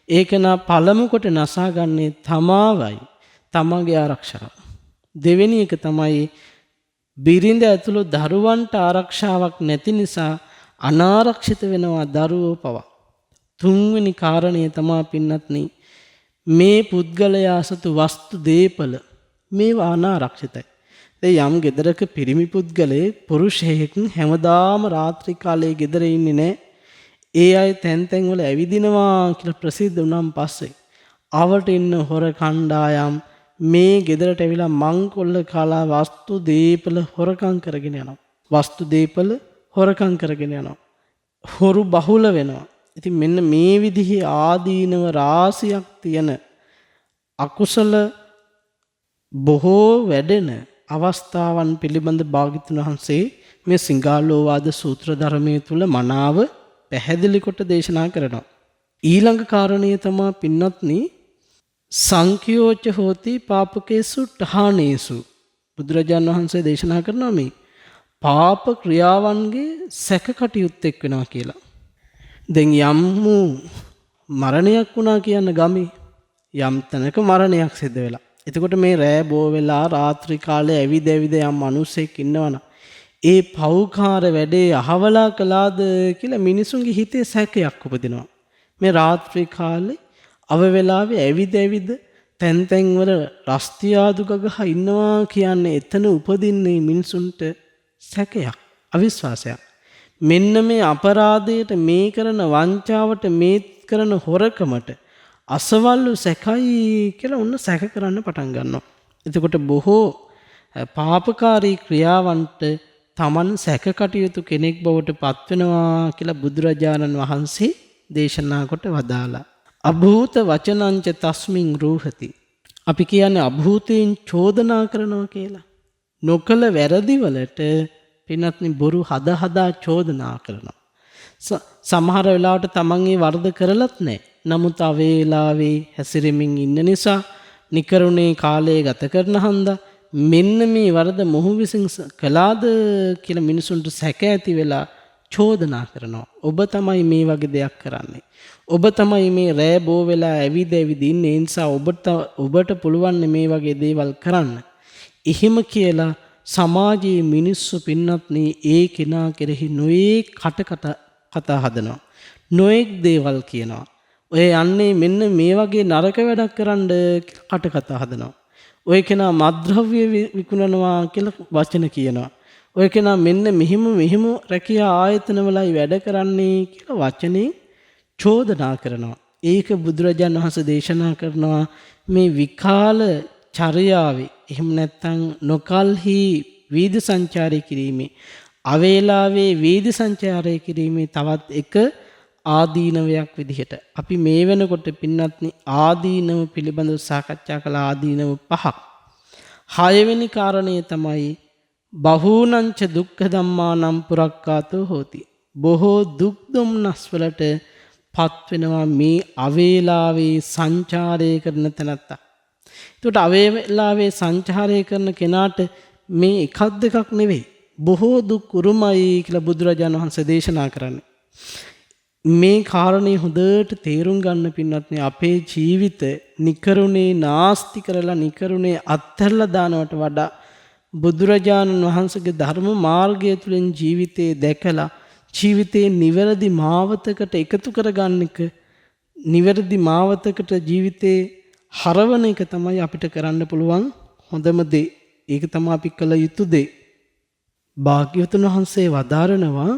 ඒකන පළමු කොට නසාගන්නේ තමාවයි, තමගේ ආරක්ෂාව. දෙවෙනි එක තමයි බිරිඳ ඇතුළු දරුවන්ට ආරක්ෂාවක් නැති නිසා අනාරක්ෂිත වෙනවා දරුවෝ පවා. තුන්වෙනි කාරණය තමයි පින්නත්නි මේ පුද්ගලයා සතු වස්තු දීපල මේවා අනාරක්ෂිතයි. යම් ගෙදරක පිරිමි පුද්ගලයෙක් පුරුෂයෙක් හැමදාම රාත්‍රී කාලයේ ගෙදර ඉන්නේ නැහැ. ඒ අය තැන් තැන් වල ඇවිදිනවා කියලා ප්‍රසිද්ධ වුණාන් පස්සේ ආවට ඉන්න හොර කණ්ඩායම් මේ ගෙදරට ඇවිල්ලා මංකොල්ල කාලා වස්තු දීපල හොරකම් කරගෙන යනවා. වස්තු දීපල හොරකම් කරගෙන යනවා. හොරු බහුල වෙනවා. ඉතින් මෙන්න මේ විදිහේ ආදීනව රාශියක් තියෙන අකුසල බොහෝ වැඩෙන අවස්ථාවන් පිළිබඳ භාග්‍යවතුන් වහන්සේ මේ සිංහාලෝවාද සූත්‍ර ධර්මයේ තුල මනාව පැහැදිලි කොට දේශනා කරනවා. ඊළඟ කාරණය තමයි පින්වත්නි සංඛ්‍යෝච හෝති පාපකේසු ඨානේසු. බුදුරජාණන් වහන්සේ දේශනා කරනවා මේ පාප ක්‍රියාවන්ගේ සැක කටයුත්තෙක් වෙනවා කියලා. දැන් යම් මරණයක් වුණා කියන ගමේ යම් තැනක මරණයක් සිද්ධ වෙලා. එතකොට මේ රෑ බෝ වෙලා රාත්‍රී කාලේ ඇවිද යම් මිනිස්සෙක් ඉන්නවනම් ඒ පෞකාර වැඩේ අහවලා කළාද කියලා මිනිසුන්ගේ හිතේ සැකයක් උපදිනවා. මේ රාත්‍රී කාලේ අව වෙලාවේ ඇවිද තැන් තැන් වල රස්තියාදු ගගහ ඉන්නවා කියන්නේ එතන උපදින්නේ මිනිසුන්ට සැකයක්, අවිශ්වාසයක්. මෙන්න මේ අපරාධයට, මේ කරන වංචාවට, මේ කරන හොරකමට අසවල්ලු සැකයි කියලා ඔන්න සැක කරන්න පටන් ගන්නවා. එතකොට බොහෝ පාපකාරී ක්‍රියාවන්ට තමන් සැක කටයුතු කෙනෙක් බවට පත් වෙනවා කියලා බුදුරජාණන් වහන්සේ දේශනා කොට වදාලා. අභූත වචනංච තස්මින් රූහති. අපි කියන්නේ අභූතයෙන් චෝදනා කරනවා කියලා. නොකල වැරදි වලට පින්වත්නි බොරු හදා චෝදනා කරනවා. සමහර වෙලාවට තමන් ඒ වරද කරලත් නැහැ. නමුත් අවේලාවේ හැසිරෙමින් ඉන්න නිසා නිකරුණේ කාලය ගත කරන හන්දා මෙන්න මේ වරද මොහු විසින් කළාද කියලා මිනිසුන්ට සැක ඇති වෙලා චෝදනා කරනවා. ඔබ තමයි මේ වගේ දෙයක් කරන්නේ. ඔබ තමයි මේ රෑ බෝ වෙලා ඇවිද ඉන්නේ. ඒ නිසා ඔබට පුළුවන් මේ වගේ දේවල් කරන්න. එහෙම කියලා සමාජයේ මිනිස්සු පින්නත්නි ඒ කෙනා කෙරෙහි නොයෙක් කතා හදනවා. නොයෙක් දේවල් කියනවා. ඔය යන්නේ මෙන්න මේ වගේ නරක වැඩක් කරන්න කතා හදනවා. ඔය කෙනා මත්ද්‍රව්‍ය විකුණනවා කියලා වචන කියනවා. ඔය කෙනා මෙන්න මෙහිම රැකියා ආයතනවලයි වැඩ කරන්නේ කියලා වචනේ චෝදනා කරනවා. ඒක බුදුරජාණන් වහන්සේ දේශනා කරනවා මේ විකාල චර්යාවේ එහෙම නැත්නම් නොකල්හි වීදි සංචාරය කිරීමේ අවේලාවේ වීදි සංචාරය කිරීමේ තවත් එක ආදීනවයක් විදිහට අපි මේ වෙනකොට පින්වත්නි ආදීනව පිළිබඳව සාකච්ඡා කළ ආදීනව 5ක්. 6 වෙනි කාරණය තමයි බහූනංච දුක්ඛ ධම්මානම් පුරක්කාතෝ හෝති. බොහෝ දුක් දුම්නස් වලට පත් වෙනවා මේ අවේලාවේ සංචාරය කරන තැනත්තා. ඒකට අවේලාවේ සංචාරය කරන කෙනාට මේ එකක් දෙකක් නෙවෙයි බොහෝ දුක් උරුමයි කියලා බුදුරජාණන් වහන්සේ දේශනා කරන්නේ. මේ කාරණේ හොඳට තේරුම් ගන්න පින්වත්නි අපේ ජීවිත නිකරුණේ නාස්ති කරලා නිකරුණේ අත්හැරලා දානවට වඩා බුදුරජාණන් වහන්සේගේ ධර්ම මාර්ගය තුළින් ජීවිතේ දැකලා ජීවිතේ නිවැරදි මාවතකට එකතු කරගන්න එක, නිවැරදි මාවතකට ජීවිතේ හරවන එක තමයි අපිට කරන්න පුළුවන් හොඳම දේ. ඒක තමයි අපි කළ යුතු දේ. භාග්‍යවතුන් වහන්සේ වදාරනවා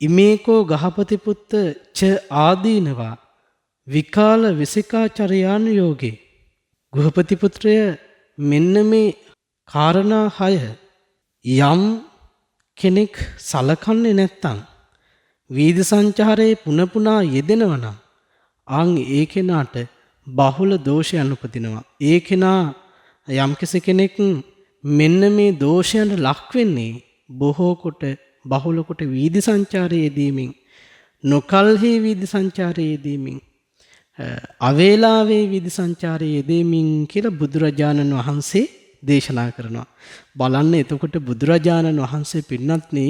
ඉමේකෝ ගහපති පුත්ත ච ආදීනවා විකාල විසිකාචරයාන් යෝගේ. ගෘහපති පුත්‍රය මෙන්න මේ කාරණා 6 යම් කෙනෙක් සලකන්නේ නැත්තම් වීදි සංචාරයේ පුනපුනා යෙදෙනවා නම් ආන් ඒ කෙනාට බහුල දෝෂයන් උපදිනවා. ඒ කෙනා යම්කිසි කෙනෙක් මෙන්න මේ දෝෂයන්ට ලක් වෙන්නේ බොහෝ කොට බහුල කොට වීදි සංචාරයේ යෙදීමෙන්, නොකල්හි වීදි සංචාරයේ යෙදීමෙන්, අවේලාවේ වීදි සංචාරයේ යෙදීමෙන් කියලා බුදුරජාණන් වහන්සේ දේශනා කරනවා. බලන්න එතකොට බුදුරජාණන් වහන්සේ පින්නත්නි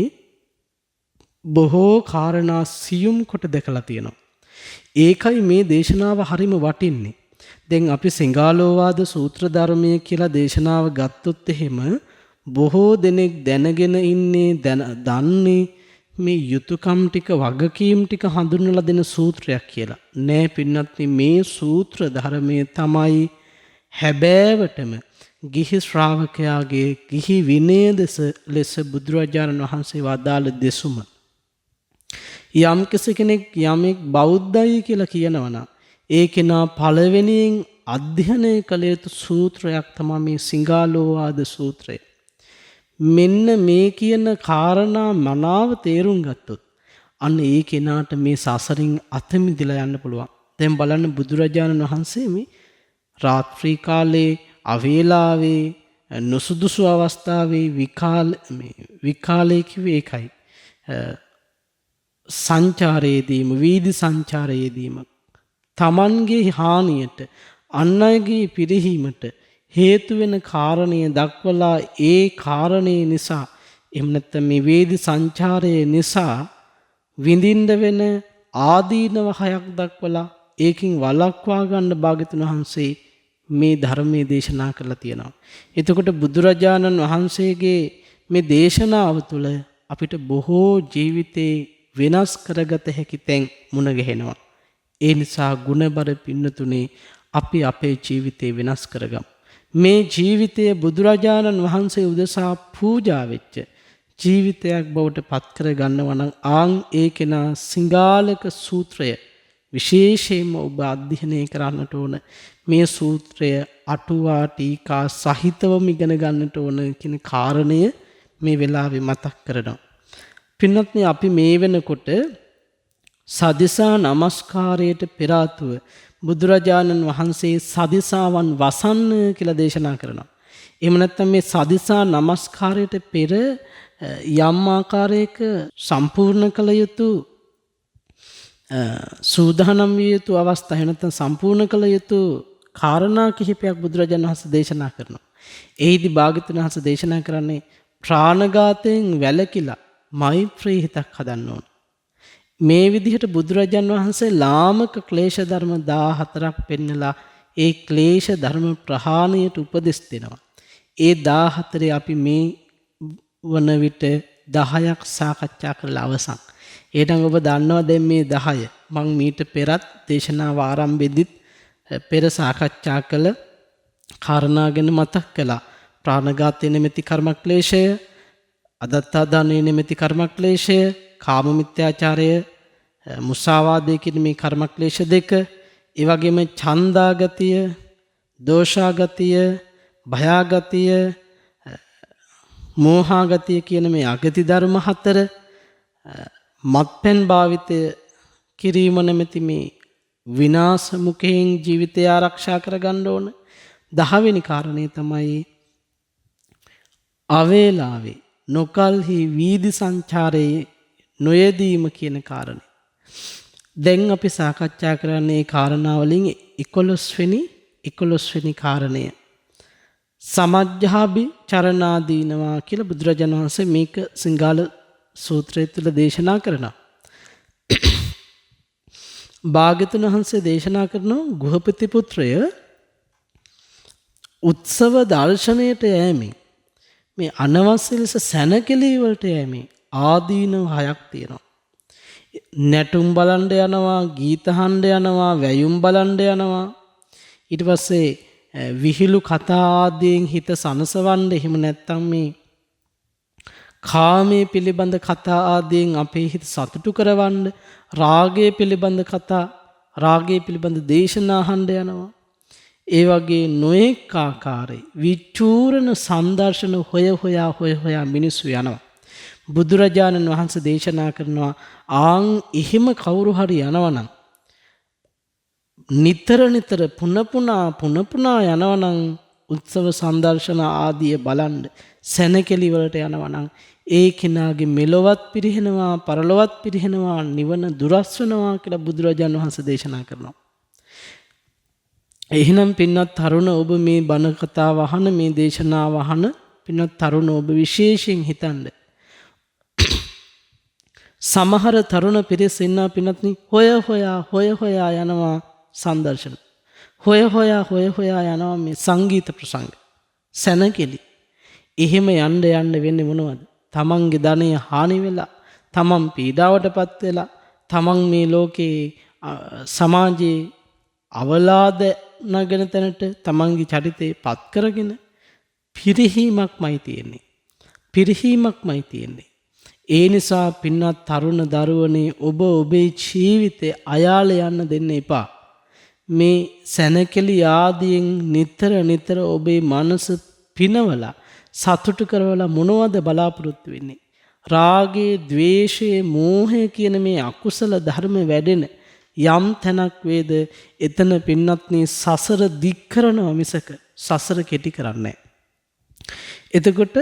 බොහෝ කාරණා සියුම් කොට දැකලා තියෙනවා. ඒකයි මේ දේශනාව හරිම වටින්නේ. දැන් අපි සිංහාලෝවාද සූත්‍ර ධර්මය කියලා දේශනාව ගත්තොත් එහෙම බොහෝ දෙනෙක් දැනගෙන ඉන්නේ දන්නේ මේ යුතුයකම් ටික වගකීම් ටික හඳුන්වලා දෙන සූත්‍රයක් කියලා. නෑ පින්නත්නි මේ සූත්‍ර ධර්මයේ තමයි හැබෑවටම ගිහි ශ්‍රාවකයාගේ ගිහි විනය ලෙස බුදුරජාණන් වහන්සේ වදාළ දෙසුම. යම් කෙනෙක් යමෙක් බෞද්ධයි කියලා කියනවනම් ඒ කෙනා පළවෙනියෙන් අධ්‍යයනය කළ යුතු සූත්‍රයක් තමයි මේ සිංහාලෝවාද සූත්‍රය. මෙන්න මේ කියන කාරණා මනාව තේරුම් ගත්තොත් අන්න ඒ කෙනාට මේ සසරින් අත මිදලා යන්න පුළුවන්. දැන් බලන්න බුදුරජාණන් වහන්සේ මේ රාත්‍රී කාලේ අවේලාවේ නුසුදුසු අවස්ථාවේ විකාලේ කිව්වේ ඒකයි. සංචාරයේදීම වීදි සංචාරයේදීම තමන්ගේ හානියට අන් අයගේ පිරිහීමට හේතු වෙන කාරණය දක්වලා ඒ කාරණේ නිසා එහෙම නැත්නම් මේ වේදි සංචාරයේ නිසා විඳින්න වෙන ආදීනව හයක් දක්වලා ඒකින් වළක්වා ගන්න භාග්‍යතුන් වහන්සේ මේ ධර්මයේ දේශනා කරලා තියෙනවා. එතකොට බුදුරජාණන් වහන්සේගේ මේ දේශනාව තුළ අපිට බොහෝ ජීවිතේ වෙනස් කරගත හැකි තැන් මුණ ගැහෙනවා. ඒ නිසා ගුණබර පින්නතුනේ අපි අපේ ජීවිතේ වෙනස් කරගමු. මේ ජීවිතය බුදුරජාණන් වහන්සේ උදෙසා පූජා වෙච්ච ජීවිතයක් බවට පත් කර ගන්නවා නම් ආන් ඒ කෙනා සිංහාලක සූත්‍රය විශේෂයෙන්ම ඔබ අධ්‍යයනය කරන්නට ඕන. මේ සූත්‍රය අටුවා ටීකා සහිතවම ඉගෙන ගන්නට ඕන කියන කාරණය මේ වෙලාවේ මතක් කරනවා. පින්වත්නි, අපි මේ වෙනකොට සදිසා නමස්කාරයට පෙර ආතුව බුදුරජාණන් වහන්සේ සදිසාවන් වසන්න කියලා දේශනා කරනවා. එහෙම නැත්නම් මේ සදිසා නමස්කාරයට පෙර යම් ආකාරයක සම්පූර්ණ කළ යුතු සූදානම් විය යුතු අවස්ථා නැත්නම් සම්පූර්ණ කළ යුතු කාරණා කිහිපයක් බුදුරජාණන් වහන්සේ දේශනා කරනවා. එහිදී භාග්‍යවතුන් වහන්සේ දේශනා කරන්නේ ප්‍රාණඝාතයෙන් වැළකීලා මෛත්‍රී හිතක් හදන්න ඕන. මේ විදිහට බුදුරජාණන් වහන්සේ ලාමක ක්ලේශ ධර්ම 14ක් පෙන්නලා ඒ ක්ලේශ ධර්ම ප්‍රහාණයට උපදෙස් දෙනවා. ඒ 14 අපි මේ වන විට 10ක් සාකච්ඡා කරලා අවසන්. එහෙනම් ඔබ දන්නවා දැන් මේ 10 මම මීට පෙරත් දේශනාව ආරම්භෙදිත් පෙර සාකච්ඡා කළ කාරණා ගැන මතක් කළා. ප්‍රාණඝාතය නැමැති කර්මක්ලේශය, අදත්තාදානය නැමැති කර්මක්ලේශය, කාම මිත්‍යාචාරය, මුසාවාදය කියන මේ කර්මක්ලේශ දෙක, ඒ වගේම ඡන්දාගතිය, දෝෂාගතිය, භයාගතිය, මෝහාගතිය කියන මේ අගති ධර්ම 4, මත්පැන් භාවිතය කිරීම නැමැති මේ විනාශ මුඛයෙන් ජීවිතය ආරක්ෂා කරගන්න ඕන. 10 වෙනි කාරණේ තමයි අවේලාවේ නොකල්හි වීදි සංචාරයේ නොයදීම කියන කාරණේ. දැන් අපි සාකච්ඡා කරන්නේ කාරණාවලින් 11 වෙනි කාරණය. සමජ්ජාභි චරණාදීනවා කියලා බුදුරජාණන් වහන්සේ මේක සිංහල සූත්‍රය තුළ දේශනා කරනවා. භාග්‍යවතුන් වහන්සේ දේශනා කරනවා ගෘහපති පුත්‍රය උත්සව දර්ශනයට යෑමෙන් මේ අනවශ්‍ය ලෙස සැනකෙළී වලට යෑමෙන් ආදීනව 6ක් තියෙනවා. නැටුම් බලන්න යනවා, ගීත අහන්න යනවා, වැයුම් බලන්න යනවා. ඊට පස්සේ විහිළු කතා ආදීන් හිත සනසවන්න, එහෙම නැත්නම් මේ කාමයේ පිළිබඳ කතා ආදීන් අපේ හිත සතුටු කරවන්න, රාගයේ පිළිබඳ කතා, රාගයේ පිළිබඳ දේශනා අහන්න යනවා. ඒ වගේ නොඑක ආකාරයේ විචූරණ සංදර්ශන හොයා මිනිස්සු යනවා. බුදුරජාණන් වහන්සේ දේශනා කරනවා ආන් එහෙම කවුරු හරි යනවනම්, නිතර පුන පුනා යනවනම්, උත්සව සංදර්ශන ආදිය බලන්න සැනකෙළි වලට යනවනම් ඒ කෙනාගේ මෙලොවත් පිරිහෙනවා, පරලොවත් පිරිහෙනවා, නිවන දුරස් වෙනවා කියලා බුදුරජාණන් වහන්සේ දේශනා කරනවා. එහෙනම් පින්වත් තරුණ ඔබ මේ බණ කතාව අහන, මේ දේශනාව අහන පින්වත් තරුණ ඔබ විශේෂයෙන් හිතන්න. සමහර තරුණ පිරිස ඉන්නා පින්වත්නි හොයා යනවා සංදර්ශන. හොයා යනවා මේ සංගීත ප්‍රසංග. සැනකෙළි. එහෙම යන්න වෙන්නේ මොනවද? තමන්ගේ ධනය හානි වෙලා, තමන් පීඩාවටපත් වෙලා, තමන් මේ ලෝකේ සමාජයේ අවලාද නගන තැනට තමන්ගේ චරිතේ පත් කරගෙන පිරිහීමක්මයි තියෙන්නේ. පිරිහීමක්මයි තියෙන්නේ. ඒ නිසා පින්නත් තරුණ දරුවනේ ඔබ ඔබේ ජීවිතේ අයාල යන්න දෙන්න එපා. මේ සැනකෙලි ආදියෙන් නිතර ඔබේ මනස පිනවලා සතුටු කරවලා මොනවද බලාපොරොත්තු වෙන්නේ? රාගේ, ද්වේෂයේ, මෝහය කියන මේ අකුසල ධර්ම වැඩෙන යම් තැනක් වේද එතන පින්නත්නි සසර දික් කරනවා මිසක සසර කෙටි කරන්නේ නැහැ. එතකොට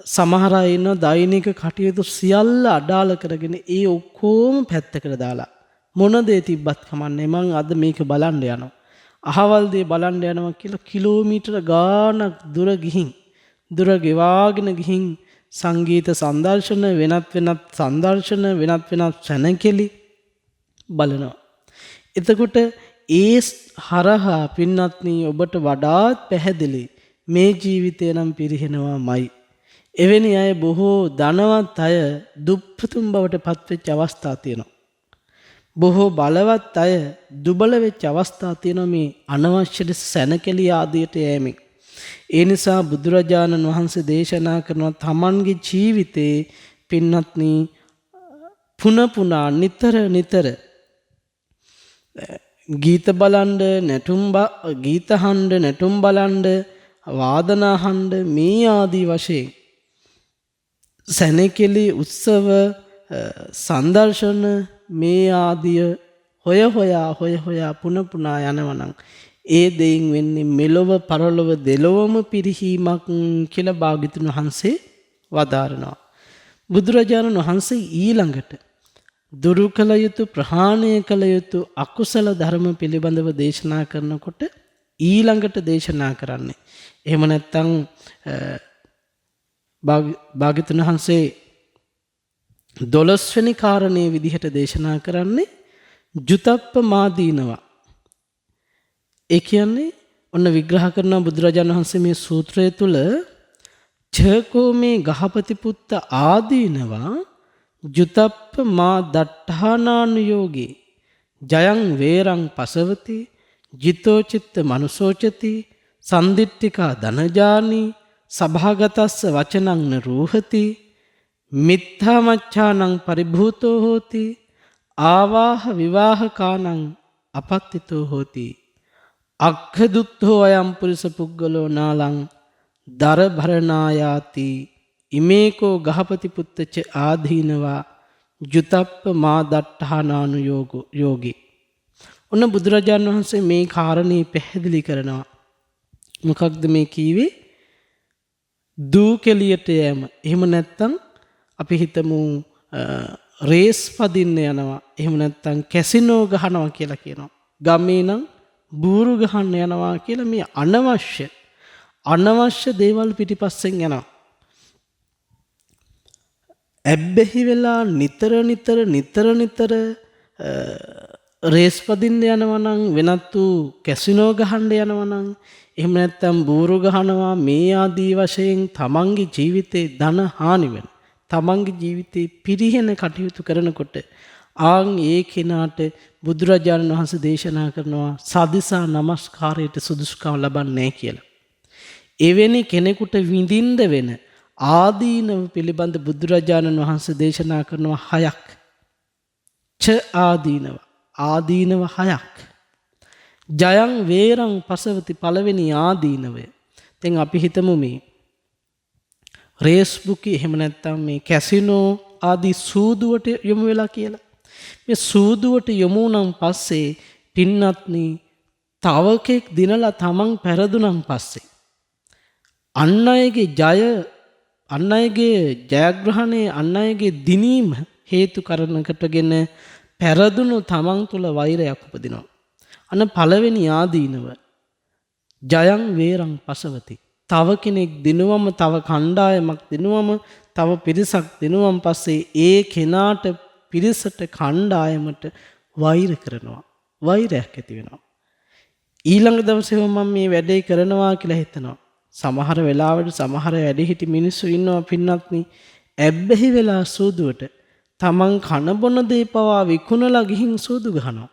සමහර අය ඉන්න දෛනික කටයුතු සියල්ල අඩාල කරගෙන ඒ ඔක්කොම පැත්තකට දාලා මොන දේ තිබ්බත් කමන්නේ මං අද මේක බලන්න යනවා. අහවල් දේ බලන්න යනවා කියලා කිලෝමීටර ගාණක් දුර ගෙවාගෙන ගිහින් සංගීත සංදර්ශන වෙනත් සංදර්ශන වෙනත් සැනකෙලි බලනවා. එතකොට ඒ හරහා පින්නත්නි ඔබට වඩාත් පැහැදිලි මේ ජීවිතය නම් පිරිහෙනවාමයි. එවැනි අය බොහෝ ධනවත් අය දුප්පතුන් බවට පත්වෙච්ච අවස්ථා තියෙනවා. බොහෝ බලවත් අය දුබල වෙච්ච අවස්ථා තියෙනවා මේ අනවශ්‍ය ලෙස සැනකෙලි ආදියට යෑමෙන්. ඒ නිසා බුදුරජාණන් වහන්සේ දේශනා කරනවා තමන්ගේ ජීවිතේ පින්නත්නි පුනා නිතර ගීත බලන්ඩ ගීත හඬ නැටුම් බලන්ඩ වාදනා හඬ මේ ආදී වශයෙන් සැනකෙලි උත්සව සංදර්ශන මේ ආදිය හොයා පුනා යනවනම් ඒ දෙයින් වෙන්නේ මෙලොව පරලොව දෙලොවම පිරිහීමක් කියලා භාග්‍යවතුන් වහන්සේ වදාරනවා. බුදුරජාණන් වහන්සේ ඊළඟට දුරු කළ යුතු ප්‍රහාණය කළ යුතු අකුසල ධර්ම පිළිබඳව දේශනා කරනකොට ඊළඟට දේශනා කරන්නේ එහෙම නැත්නම් භාග්‍යවතුන් වහන්සේ 12 වෙනි කාරණේ විදිහට දේශනා කරන්නේ ජුතප්පමාදීනවා. ඒ කියන්නේ ඔන්න විග්‍රහ කරන බුදුරජාණන් වහන්සේ මේ සූත්‍රය තුල ඡකෝ මේ ගහපති පුත්ත ආදීනවා ජුතප්පමා දට්ඨානානුയോഗී ජයං වේරං පසවති ජිතෝචිත්ත මනුසෝචති සන්දිට්ඨිකා ධනජානි සභාගතස්ස වචනං නරූහති මිත්‍යාමච්ඡානං පරිභූතෝ හෝති ආවාහ විවාහකානං අපත්තිතෝ හෝති අක්ඛදුත්තෝ අයම් පුරිස පුග්ගලෝ නාලං දරභරණායාති ඉමේකෝ ගහපති පුත්තච ආදීනවා ජුතප්ප මා දට්ඨානානුയോഗී. ඔන්න බුදුරජාණන් වහන්සේ මේ කාරණේ පැහැදිලි කරනවා. මොකක්ද මේ කීවේ? දූ කෙලියට යෑම. එහෙම නැත්නම් අපි හිතමු රේස් පදින්න යනවා. එහෙම නැත්නම් කැසිනෝ ගහනවා කියලා කියනවා. ගමේ නම් බූරු ගහන්න යනවා කියලා මේ අනවශ්‍ය දේවල් පිටිපස්සෙන් යනවා. ඇබ්බැහි වෙලා නිතර රේස් පදින්න යනවා නම් වෙනත් වූ කැසිනෝ ගහන්න යනවා නම් එහෙම නැත්නම් බූරු ගහනවා මේ ආදී වශයෙන් තමන්ගේ ජීවිතේ ධන හානි වෙන තමන්ගේ ජීවිතේ පිරිහෙන කටයුතු කරනකොට ආන් ඒ කෙනාට බුදුරජාණන් වහන්සේ දේශනා කරනවා සදිසා නමස්කාරයට සුදුසුකම් ලබන්නේ කියලා. එවැනි කෙනෙකුට විඳින්න වෙන ආදීනව පිළිබඳ බුදුරජාණන් වහන්සේ දේශනා කරනවා 6ක්. ආදීනව 6ක්. ජයං වේරං පසවති පළවෙනි ආදීනවය. දැන් අපි හිතමු මේ රේස් බුකි එහෙම නැත්නම් මේ කැසිනෝ ආදී සූදුවට යොමු වෙලා කියලා. මේ සූදුවට යොමු වුණන් පස්සේ පින්නත්නි තවකෙක් දිනලා තමන් පෙරදුනන් පස්සේ අන් අයගේ ජයග්‍රහණය අන් අයගේ දිනීම හේතු කරනකටගෙන පෙරදුණු තමන් තුළ වෛරයක් උපදිනවා. අන්න පළවෙනි ආදීනව ජයං වේරං පසවති. තව කෙනෙක් දිනුවම තව කණ්ඩායමක් දිනුවම තව පිරිසක් දිනුවම් පස්සේ ඒ කෙනාට පිරිසට කණ්ඩායමට වෛර කරනවා. වෛරයක් ඇති වෙනවා. ඊළඟ දවසේ මම මේ වැඩේ කරනවා කියලා හිතනවා. සමහර වෙලාවට සමහර වැඩිහිටි මිනිස්සු ඉන්නවා පින්නත්නි ඇබ්බැහි වෙලා සූදුවට තමන් කන බොන දේ පවා විකුණලා ගිහින් සූදු ගහනවා.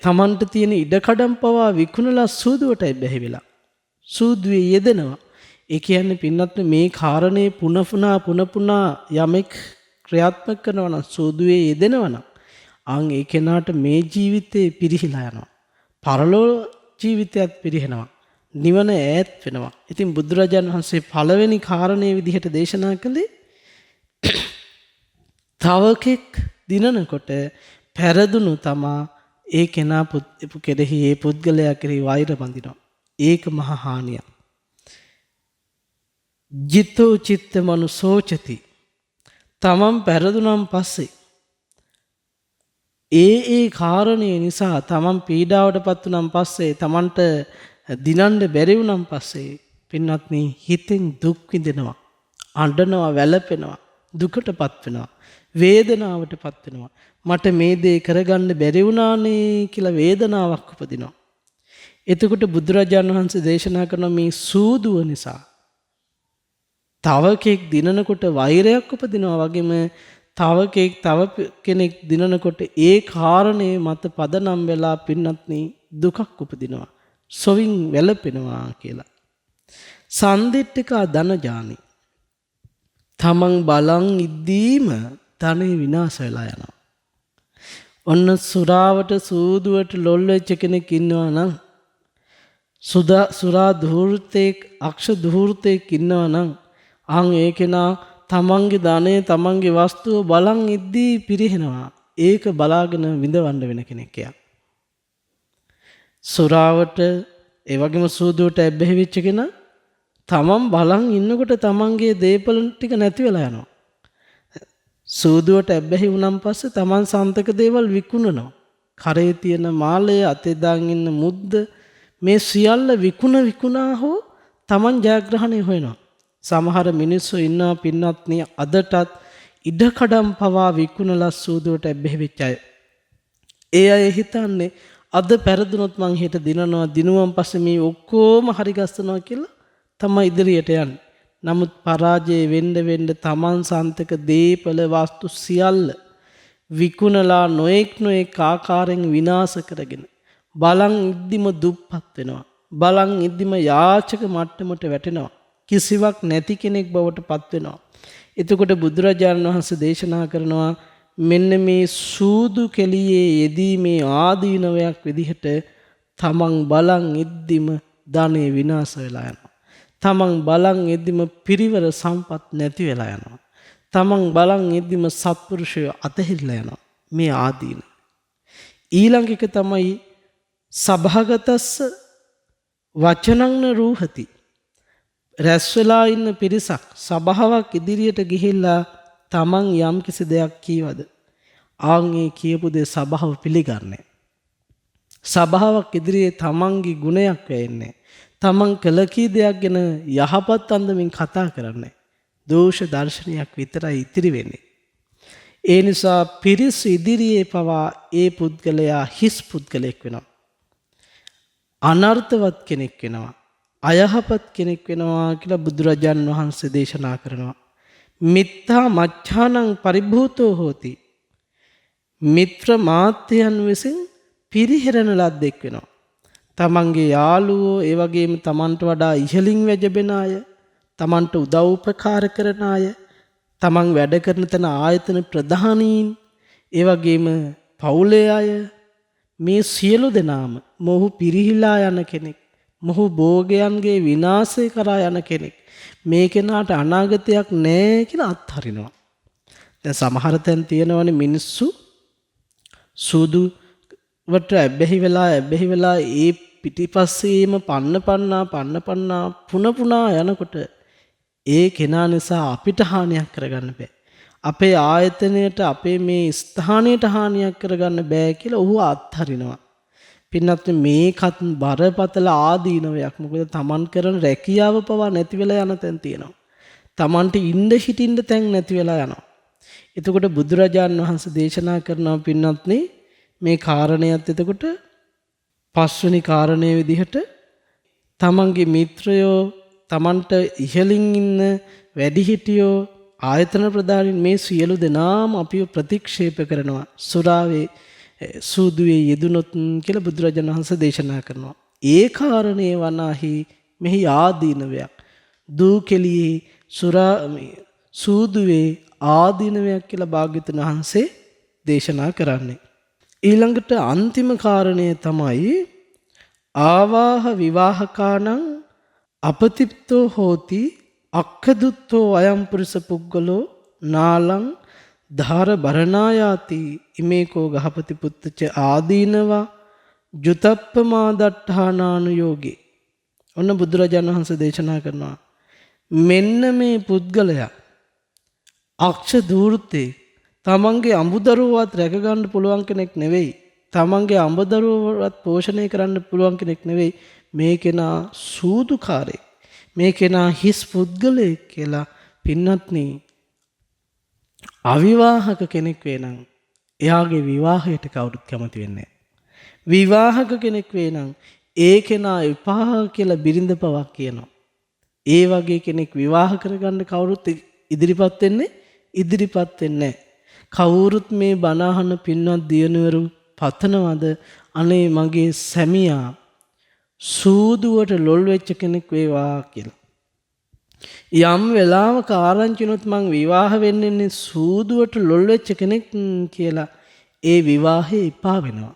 තමන්ට තියෙන ඉඩකඩම් පවා විකුණලා සූදුවට ඇබ්බැහි වෙලා සූදුවේ යෙදෙනවා. ඒ කියන්නේ පින්නත් මේ කාරණේ පුනපුනා යමෙක් ක්‍රියාත්මක කරනවා නම් සූදුවේ යෙදෙනවා නම් අන් ඒ කෙනාට මේ ජීවිතේ පිරිහිලා යනවා. පරලෝ ජීවිතයත් පිරිහෙනවා. නිවන ඈත් වෙනවා. ඉතින් බුදුරජාණන් වහන්සේ පළවෙනි කාරණේ විදිහට දේශනා කළේ තවකෙක් දිනනකොට පෙරදුණු තමා ඒ කෙනා කෙරෙහි ඒ පුද්ගලයා කෙරෙහි වෛර බඳිනවා. ඒක මහා හානියක්. ජිතෝ චිත්ත මනුසෝචති. තමන් පෙරදුනම් පස්සේ ඒ කාරණේ නිසා තමන් පීඩාවටපත් වුණන් පස්සේ තමන්ට දිනන්න බැරි වුණන් පස්සේ පින්වත්නි හිතෙන් දුක් විඳිනවා, අඬනවා, වැළපෙනවා, දුකටපත් වෙනවා, වේදනාවටපත් වෙනවා. මට මේ දේ කරගන්න බැරි වුණානේ කියලා වේදනාවක් උපදිනවා. එතකොට බුදුරජාණන් වහන්සේ දේශනා කරන මේ සූදුව නිසා තව දිනනකොට වෛරයක් උපදිනවා වගේම තව කෙනෙක් දිනනකොට ඒ කාරණේ මත පදනම් වෙලා පින්නත්නි දුකක් උපදිනවා. සොවින් වැළපෙනවා කියලා. සන්දිට්ඨිකා ධනජානි. තමන් බලන් ඉද්දීම ධනෙ විනාශ වෙලා යනවා. ඔන්න සුරාවට සූදුවට ලොල් වෙච්ච කෙනෙක් ඉන්නවා නම් සුරා ධූර්තෙක් අක්ෂ ධූර්තෙක් ඉන්නවා නම් අන් ඒ කෙනා තමන්ගේ ධනය තමන්ගේ වස්තුව බලන් ඉද්දී පිරිහෙනවා. ඒක බලාගෙන විඳවන්න වෙන කෙනෙක් යා. සුරාවට ඒ වගේම සූදුවට ඇබ්බැහි වෙච්ච කෙනා තමන් බලන් ඉන්නකොට තමන්ගේ දේපල ටික නැති වෙලා යනවා. සූදුවට ඇබ්බැහි වුණන් පස්සේ තමන් සන්තක දේවල් විකුණනවා. කරේ තියෙන මාලය, අතේ දාන් ඉන්න මුද්ද මේ සියල්ල විකුණා හෝ තමන් ජයග්‍රහණය හොයනවා. සමහර මිනිස්සු ඉන්නවා පින්වත්නි අදටත් ඉඩකඩම් පවා විකුණලා සූදුවට ඇබ්බැහි වෙච්ච අය. ඒ අය හිතන්නේ අද පෙරදුනොත් මං හෙට දිනනවා, දිනුවන් පස්සේ මේ ඔක්කොම හරි ගස්සනවා කියලා තමයි ඉදිරියට යන්නේ. නමුත් පරාජය වෙන්න තමන් සන්තක දේපල වස්තු සියල්ල විකුණලා නොඑක් ආකාරයෙන් විනාශ කරගෙන බලන් ඉද්දිම දුප්පත් වෙනවා. බලන් ඉද්දිම යාචක මට්ටමට වැටෙනවා. කිසිවක් නැති කෙනෙක් බවට පත් වෙනවා. එතකොට බුදුරජාණන් වහන්සේ දේශනා කරනවා මෙන්න මේ සූදු කෙලියේ යෙදීමේ ආදීනවයක් විදිහට තමන් බලන් ඉද්දිම ධනෙ විනාශ වෙලා යනවා. තමන් බලන් ඉද්දිම පිරිවර සම්පත් නැති වෙලා යනවා. තමන් බලන් ඉද්දිම සත්පුරුෂය අතහැරිලා යනවා. මේ ආදීන. ඊළඟ එක තමයි සභාගතස්ස වචනං රූහති. රැස් වෙලා ඉන්න පිරිසක් සභාවක් ඉදිරියට ගිහිල්ලා තමන් යම් කිසි දෙයක් කීවද ආන් ඒ කියපු දේ සභාව පිළිගන්නේ. සභාවක් ඉදිරියේ තමන්ගේ ගුණයක් වෙන්නේ. තමන් කළ කී දෙයක් ගැන යහපත් අන්දමින් කතා කරන්නේ. දෝෂ දර්ශනයක් විතරයි ඉතිරි වෙන්නේ. ඒ නිසා පිරිස ඉදිරියේ පවා ඒ පුද්ගලයා හිස් පුද්ගලෙක් වෙනවා. අනර්ථවත් කෙනෙක් වෙනවා. අයහපත් කෙනෙක් වෙනවා කියලා බුදුරජාණන් වහන්සේ දේශනා කරනවා. මිත්තා මච්ඡානං පරිභූතෝ හෝති. මිත්‍ර මාත්‍යයන් විසින් පිරිහෙරන ලද්දෙක් වෙනවා. තමන්ගේ යාළුවෝ ඒ වගේම තමන්ට වඩා ඉහළින් වැජබෙන අය, තමන්ට උදව් උපකාර කරන අය, තමන් වැඩ කරන තැන ආයතන ප්‍රධානීන්, ඒ වගේම පවුලේ අය මේ සියලු දෙනාම මොහු පිරිහිලා යන කෙනෙක්, මොහු භෝගයන්ගේ විනාශය කරා යන කෙනෙක්, මේ කෙනාට අනාගතයක් නැහැ කියලා අත්හරිනවා. දැන් සමහර තැන් තියෙනවනේ මිනිස්සු සූදුවට ඇබ්බැහි වෙලා ඒ පිටිපස්සේම පන්න පුනා යනකොට ඒ කෙනා නිසා අපිට හානියක් කරගන්න බෑ. අපේ ආයතනයට, අපේ මේ ස්ථානයට හානියක් කරගන්න බෑ කියලා ඔහු අත්හරිනවා. පින්නත් මේකත් බරපතල ආදීනවයක්. මොකද තමන් කරන රැකියාව පවා නැති වෙලා යන තැන් තියෙනවා. තමන්ට ඉන්න හිටින්න තැන් නැති වෙලා යනවා. එතකොට බුදුරජාණන් වහන්සේ දේශනා කරනවා පින්නත්නි මේ කාරණයත් එතකොට පස්වෙනි කාරණය විදිහට තමන්ගේ මිත්‍රයෝ, තමන්ට ඉහළින් ඉන්න වැඩිහිටියෝ, ආයතන ප්‍රධානීන් මේ සියලු දෙනාම අපිව ප්‍රතික්ෂේප කරනවා. සුරාවේ සූදුවේ යෙදුනොත් කියලා බුදුරජාණන් වහන්සේ දේශනා කරනවා. ඒ කාරණේ වනාහි මෙහි ආදීනවයක්. දූ කෙලියේ සූදුවේ ආදීනවයක් කියලා භාග්‍යවතුන් වහන්සේ දේශනා කරන්නේ. ඊළඟට අන්තිම කාරණය තමයි ආවාහ විවාහකානං අපතිප්තෝ හෝති අක්ඛදුත්තෝ අයම් පුරිස පුද්ගලෝ නාලං ධාර බරණායාති ඉමේකෝ ගහපති පුත්තච ආදීනවා ජුතප්පමාදට්ඨානානුයෝගේ. ඔන්න බුදුරජාණන් වහන්සේ දේශනා කරනවා මෙන්න මේ පුද්ගලයා අක්ෂ දූර්තේ තමන්ගේ අඹදරුවවත් රැකගන්න පුළුවන් කෙනෙක් නෙවෙයි. තමන්ගේ අඹදරුවවත් පෝෂණය කරන්න පුළුවන් කෙනෙක් නෙවෙයි. මේ කෙනා සූදුකාරයෙක්. මේ කෙනා හිස් පුද්ගලයෙක් කියලා පින්වත්නි අවිවාහක කෙනෙක් වේ නම් එයාගේ විවාහයට කවුරුත් කැමති වෙන්නේ නැහැ. විවාහක කෙනෙක් වේ නම් ඒ කෙනා එපා කියලා බිරිඳ පවක් කියනවා. ඒ වගේ කෙනෙක් විවාහ කරගන්න කවුරුත් ඉදිරිපත් වෙන්නේ නැහැ. කවුරුත් මේ බණ අහන පින්වත් දියණිවරු පතනවද අනේ මගේ සැමියා සූදුවට ලොල් වෙච්ච කෙනෙක් වේවා කියලා. යම් වෙලාවක ආරංචිනොත් මං විවාහ වෙන්නේ සූදුවට ලොල් වෙච්ච කෙනෙක් කියලා ඒ විවාහේ එපා වෙනවා.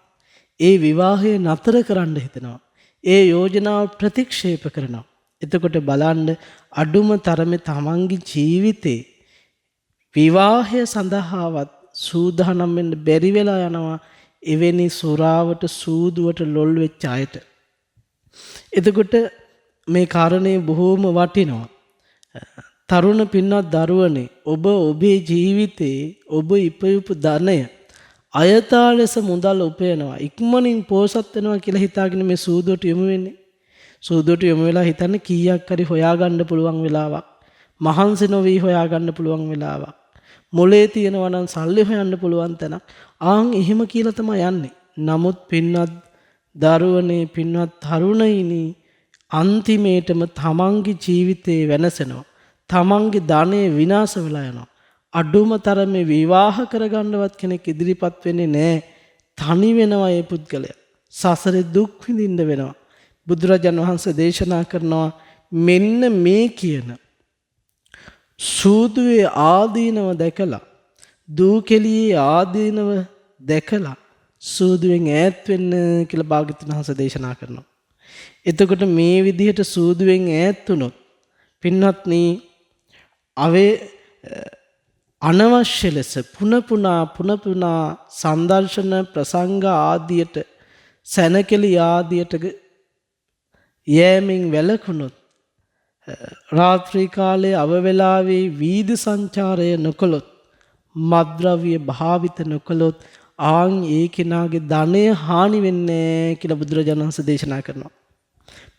ඒ විවාහය නතර කරන්න හිතනවා. ඒ යෝජනාව ප්‍රතික්ෂේප කරනවා. එතකොට බලන්න අඩුම තරමේ තමන්ගේ ජීවිතේ විවාහය සඳහාවත් සූදානම් වෙන්න බැරි වෙලා යනවා එවැනි සොරාවට සූදුවට ලොල් වෙච්ච අයට. එතකොට මේ කාරණේ බොහෝම වටිනවා. තරුණ පින්වත් දරුවනේ ඔබ ඔබේ ජීවිතේ ඔබ ඉපයපු ධනය අයථා ලෙස මුදල් උපයනවා ඉක්මනින් පෝසත් වෙනවා කියලා හිතාගෙන මේ සූදුවට යොමු වෙන්නේ. සූදුවට යොමු වෙලා හිතන්නේ කීයක් හරි හොයාගන්න පුළුවන් වෙලාවක්. මහන්සි නොවි හොයාගන්න පුළුවන් වෙලාවක්. මොලේ තියෙනවා නම් සල්ලි හොයන්න පුළුවන් තැනක්. ආන් එහෙම කියලා තමයි යන්නේ. නමුත් පින්වත් දරුවනේ පින්වත් තරුණයිනි අන්තිමේටම තමන්ගේ ජීවිතේ වෙනසෙනවා. තමන්ගේ ධනෙ විනාශ වෙලා යනවා. අඩුම තරමේ විවාහ කරගන්නවත් කෙනෙක් ඉදිරිපත් වෙන්නේ නැහැ. තනි වෙනවා මේ පුද්ගලයා. සසරේ දුක් විඳින්න වෙනවා. බුදුරජාණන් වහන්සේ දේශනා කරනවා මෙන්න මේ කියන සූදුවේ ආදීනව දැකලා දූ කෙලියේ ආදීනව දැකලා සූදුවෙන් ඈත් වෙන්න කියලා භාග්‍යවතුන් වහන්සේ දේශනා කරනවා. එතකොට මේ විදිහට සූදුවෙන් ඈත් වුණොත් පින්වත්නි අනවශ්‍ය ලෙස පුන පුනා සංදර්ශන ප්‍රසංග ආදියට සැනකෙලි ආදියට යෑමෙන් වැළකුණොත් රාත්‍රී කාලයේ අවවේලාවේ වීදි සංචාරය නොකළොත් මත්ද්‍රව්‍ය භාවිත නොකළොත් ආන් ඒ කෙනාගේ ධනය හානි වෙන්නේ කියලා බුදුරජාණන් වහන්සේ දේශනා කරනවා.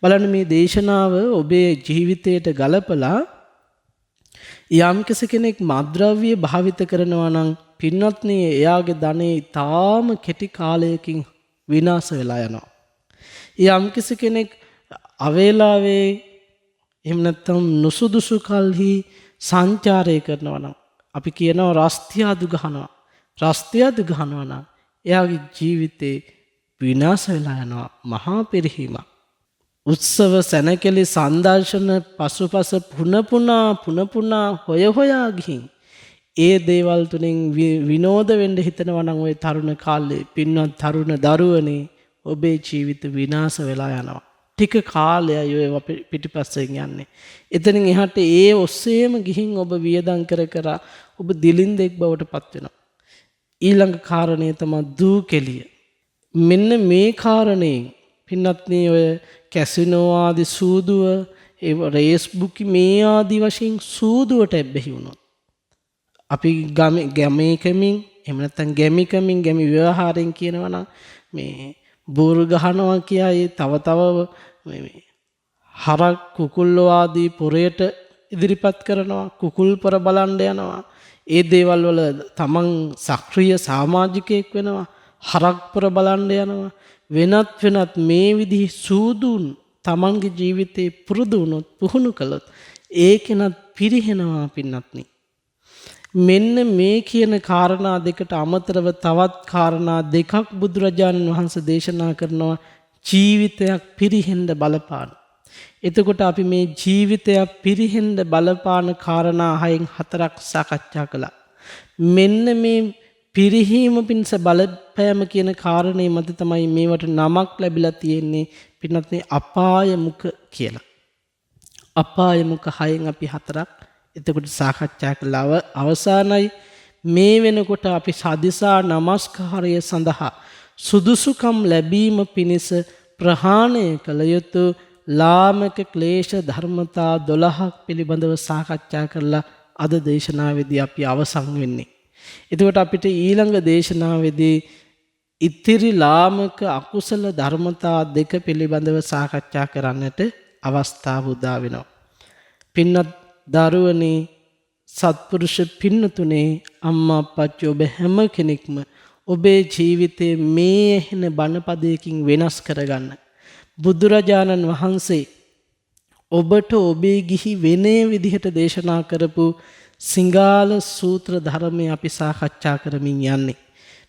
බලන්න මේ දේශනාව ඔබේ ජීවිතයට ගලපලා යම් කෙනෙක් මත්ද්‍රව්‍ය භාවිත කරනවා නම් පින්වත්නි එයාගේ ධනය ඊටාම කෙටි කාලයකින් විනාශ වෙලා යනවා. යම් කෙනෙක් අවේලාවේ එහෙම නැත්නම් නුසුදුසු කල්හි සංචාරය කරනවා නම් අපි කියනවා රස්තියාදු ගහනවා. රස්තියාදු ගහනවා නම් එයාගේ ජීවිතේ විනාශ වෙලා යනවා මහා පෙරහීමක්. උත්සව සැනකෙලි සංදර්ශන පසුපස පුන පුනා හොයා ගිහින් ඒ දේවල් තුලින් විනෝද වෙන්න හිතනවා නම් ওই තරුණ කාලේ පින්වත් තරුණ දරුවනේ ඔබේ ජීවිත විනාශ වෙලා යනවා. ටික කාලයයි ඔය පිටිපස්සෙන් යන්නේ. එතනින් එහාට ඒ ඔස්සේම ගිහින් ඔබ වියදම් කර ඔබ දිලින්දෙක් බවට පත් වෙනවා. ඊළඟ කාරණය තමයි දූ කෙලිය. මෙන්න මේ කාරණේ පින්වත්නි ඔය කැසිනෝ ආදී සූදුව ඒ රේස් බුකි මේ ආදී වශයෙන් සූදුවට එබ්බැහි වුණොත් අපි ගැමීකමින් එහෙම නැත්නම් ගැමි ව්‍යවහාරයෙන් කියනවා නම් මේ බෝරු ගහනවා කියයි තව හරක් කුකුල්ල ආදී පොරයට ඉදිරිපත් කරනවා කුකුල් පොර බලන්න යනවා ඒ දේවල් වල තමන් සක්‍රීය සමාජිකයෙක් වෙනවා හරක් පොර බලන්න යනවා වෙනත් මේ විදිහේ සූදුන් තමන්ගේ ජීවිතේ පුරුදු වුණොත් පුහුණු කළොත් ඒකෙනත් පිරිහෙනවා පින්නත්නි. මෙන්න මේ කියන කාරණා දෙකට අමතරව තවත් කාරණා දෙකක් බුදුරජාණන් වහන්සේ දේශනා කරනවා ජීවිතයක් පිරිහෙන්න බලපාන. එතකොට අපි මේ ජීවිතයක් පිරිහෙන්න බලපාන කාරණා 6න් 4ක් සාකච්ඡා කළා. මෙන්න මේ පිරිහීම පිණිස බලපෑම කියන කාරණේ මත තමයි මේවට නමක් ලැබිලා තියෙන්නේ පින්වත්නි අපාය මුඛ කියලා. අපාය මුඛ 6න් අපි 4ක් එතකොට සාකච්ඡා කළා. අවසානයි මේ වෙනකොට අපි සදිසා නමස්කාරය සඳහා සුදුසුකම් ලැබීම පිණිස ප්‍රහාණය කළ යුතු ලාමක ක්ලේශ ධර්මතා 12ක් පිළිබඳව සාකච්ඡා කරලා අද දේශනාවේදී අපි අවසන් වෙන්නේ. එතකොට අපිට ඊළඟ දේශනාවේදී ඉතිරි ලාමක අකුසල ධර්මතා 2 පිළිබඳව සාකච්ඡා කරන්නට අවස්ථාව උදා වෙනවා. පින්වත් දරුවනි සත්පුරුෂ පින්නතුනේ අම්මා අප්පච්චි ඔබ හැම කෙනෙක්ම ඔබේ ජීවිතයේ මේ ඇහෙන බණපදයකින් වෙනස් කරගන්න. බුදුරජාණන් වහන්සේ ඔබට ඔබේ ගිහි වෙනේ විදිහට දේශනා කරපු සිංගාල සූත්‍ර ධර්මය අපි සාකච්ඡා කරමින් යන්නේ.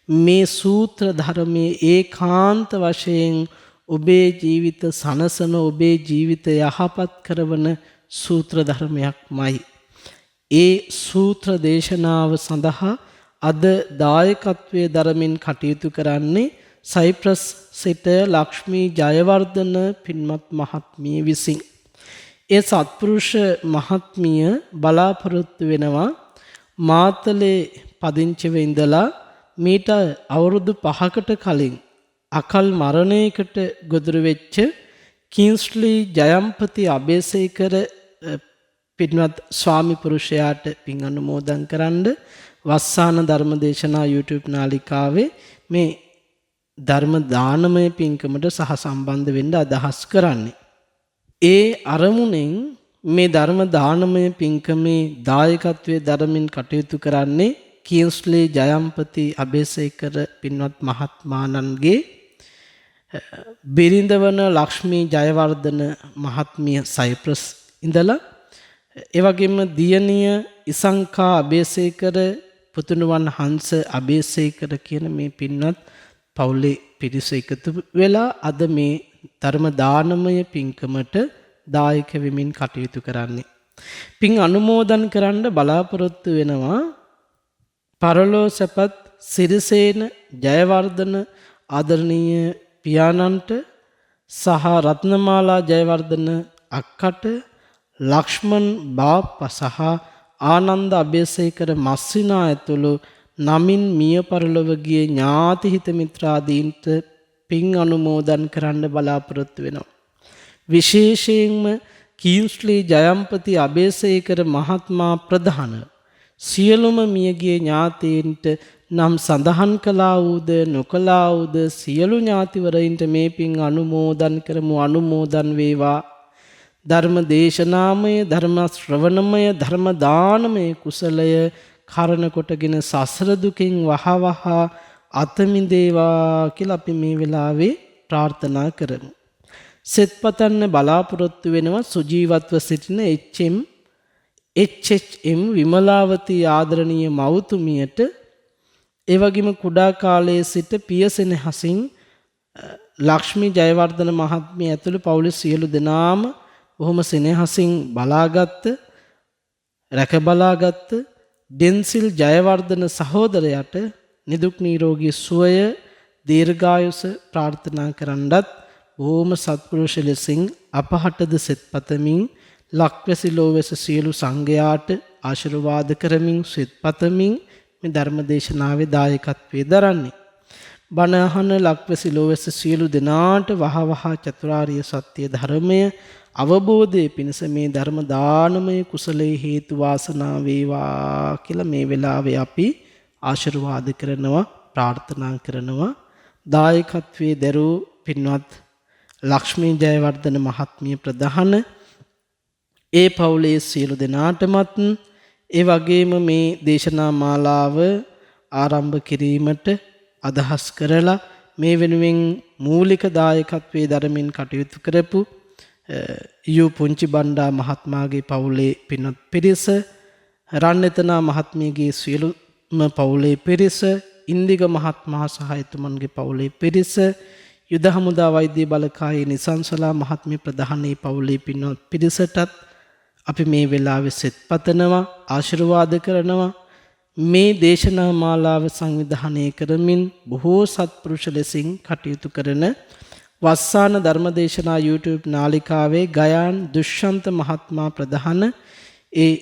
මේ සූත්‍ර ධර්මයේ ඒකාන්ත වශයෙන් ඔබේ ජීවිත සනසන ඔබේ ජීවිත යහපත් කරවන සූත්‍ර ධර්මයක්මයි. ඒ සූත්‍ර දේශනාව සඳහා අද දායකත්වයේ දරමින් කටයුතු කරන්නේ සයිප්‍රස් සිට ලක්ෂ්මී ජයවර්ධන පින්වත් මහත්මිය විසින්. ඒ සත්පුරුෂ මහත්මිය බලාපොරොත්තු වෙනවා මාතලේ පදිංචිව ඉඳලා මීට අවුරුදු 5කට කලින් අකල් මරණයකට ගොදුරු වෙච්ච කින්ස්ලි ජයම්පති අබේසේකර පින්වත් ස්වාමි පුරුෂයාට පින් අනුමෝදන් කරන්න වස්සාන ධර්ම දේශනා YouTube නාලිකාවේ මේ ධර්ම දානමය පින්කමට සහ සම්බන්ධ වෙන්න අදහස් කරන්නේ. ඒ අරමුණෙන් මේ ධර්ම දානමය පින්කමේ දායකත්වයේ ධර්මින් කටයුතු කරන්නේ කින්ස්ලි ජයම්පති අබේසේකර පින්වත් මහත්මාණන්ගේ බිරිඳවන ලක්ෂ්මී ජයවර්ධන මහත්මිය සයිප්‍රස් ඉඳලා ඒ වගේම දියණිය ඉසංකා අබේසේකර පුතුණුවන් හංස අබේසේකර කියන මේ පින්වත් පවුලේ පිරිස එකතු වෙලා අද මේ ධර්ම දානමය පින්කමට දායක වෙමින් කටයුතු කරන්නේ. පින් අනුමෝදන් කරන්න බලාපොරොත්තු වෙනවා පරලෝ සැපත් සිරිසේන ජයවර්ධන ආදරණීය පියාණන්ට සහ රත්නමාලා ජයවර්ධන අක්කට ලක්ෂ්මන් බාප්පා සහ ආනන්ද අබේසේකර මස්සිනා ඇතුළු නමින් මිය පරලොව ගිය ඥාති හිත මිත්‍රාදීන්ට පින් අනුමෝදන් කරන්න බලාපොරොත්තු වෙනවා. විශේෂයෙන්ම කීන්ස්ලි ජයම්පති අබේසේකර මහත්මයා ප්‍රධාන සියලුම මියගිය ඥාතීන්ට නම් සඳහන් කළා වූද නොකළා වූද සියලු ඥාතිවරයින්ට මේ පින් අනුමෝදන් කරමු. අනුමෝදන් වේවා. ධර්ම දේශනාමය ධර්ම ශ්‍රවණමය ධර්ම දානමය කුසලය කරන කොටගෙන සසර දුකින් වහවහ අත මිදේවා කියලා අපි මේ වෙලාවේ ප්‍රාර්ථනා කරමු. සෙත්පතන්න බලාපොරොත්තු වෙනවා සුජීවත්ව සිටින HM විමලාවතී ආදරණීය මව්තුමියට ඒ වගේම කුඩා කාලයේ සිට පියසෙනෙහසින් ලක්ෂ්මී ජයවර්ධන මහත්මිය ඇතුළු පවුලේ සියලු දෙනාම බොහොම සෙනෙහසින් බලාගත්ත රැක බලාගත්ත ඩෙන්සිල් ජයවර්ධන සහෝදරයාට නිදුක් නිරෝගී සුවය දීර්ඝායුෂ ප්‍රාර්ථනා කරන්නත් බොහොම සත්පුරුෂ ලෙසින් අපහටද සෙත්පතමින් ලක්වැසි ලෝවැස සියලු සංඝයාට ආශිර්වාද කරමින් සෙත්පතමින් මේ ධර්ම දේශනාවේ දායකත්වයේ දරන්නේ. බණ අහන ලක්වැසි ලෝවැස සියලු දෙනාට වහවහ චතුරාර්ය සත්‍ය ධර්මය අවබෝධයේ පිණිස මේ ධර්ම දානමය කුසලයේ හේතු වාසනා වේවා කියලා මේ වෙලාවේ අපි ආශිර්වාද කරනවා ප්‍රාර්ථනා කරනවා. දායකත්වයේ දරූ පින්වත් ලක්ෂ්මී ජයවර්ධන මහත්මිය ප්‍රධාන ඒ පවුලේ සියලු දෙනාටමත් ඒ වගේම මේ දේශනා මාලාව ආරම්භ කිරීමට අදහස් කරලා මේ වෙනුවෙන් මූලික දායකත්වයේ දරමින් කටයුතු කරපු යූ පුංචි බණ්ඩා මහත්මයාගේ පවුලේ පින්වත් පිරිස, රන්නෙතනා මහත්මියගේ සියලුම පවුලේ පිරිස, ඉන්දික මහත්මයා සහ එතුමන්ගේ පවුලේ පිරිස, යුද හමුදා වෛද්‍ය බලකායේ නිසංසලා මහත්මිය ප්‍රධානී පවුලේ පින්වත් පිරිසටත් අපි මේ වෙලාවේ සෙත් පතනවා ආශිර්වාද කරනවා. මේ දේශනා මාලාව සංවිධානය කරමින් බොහෝ සත්පුරුෂ ලෙසින් කටයුතු කරන වස්සාන ධර්මදේශනා YouTube නාලිකාවේ ගයාන් දුෂ්යන්ත මහත්මයා ප්‍රධාන ඒ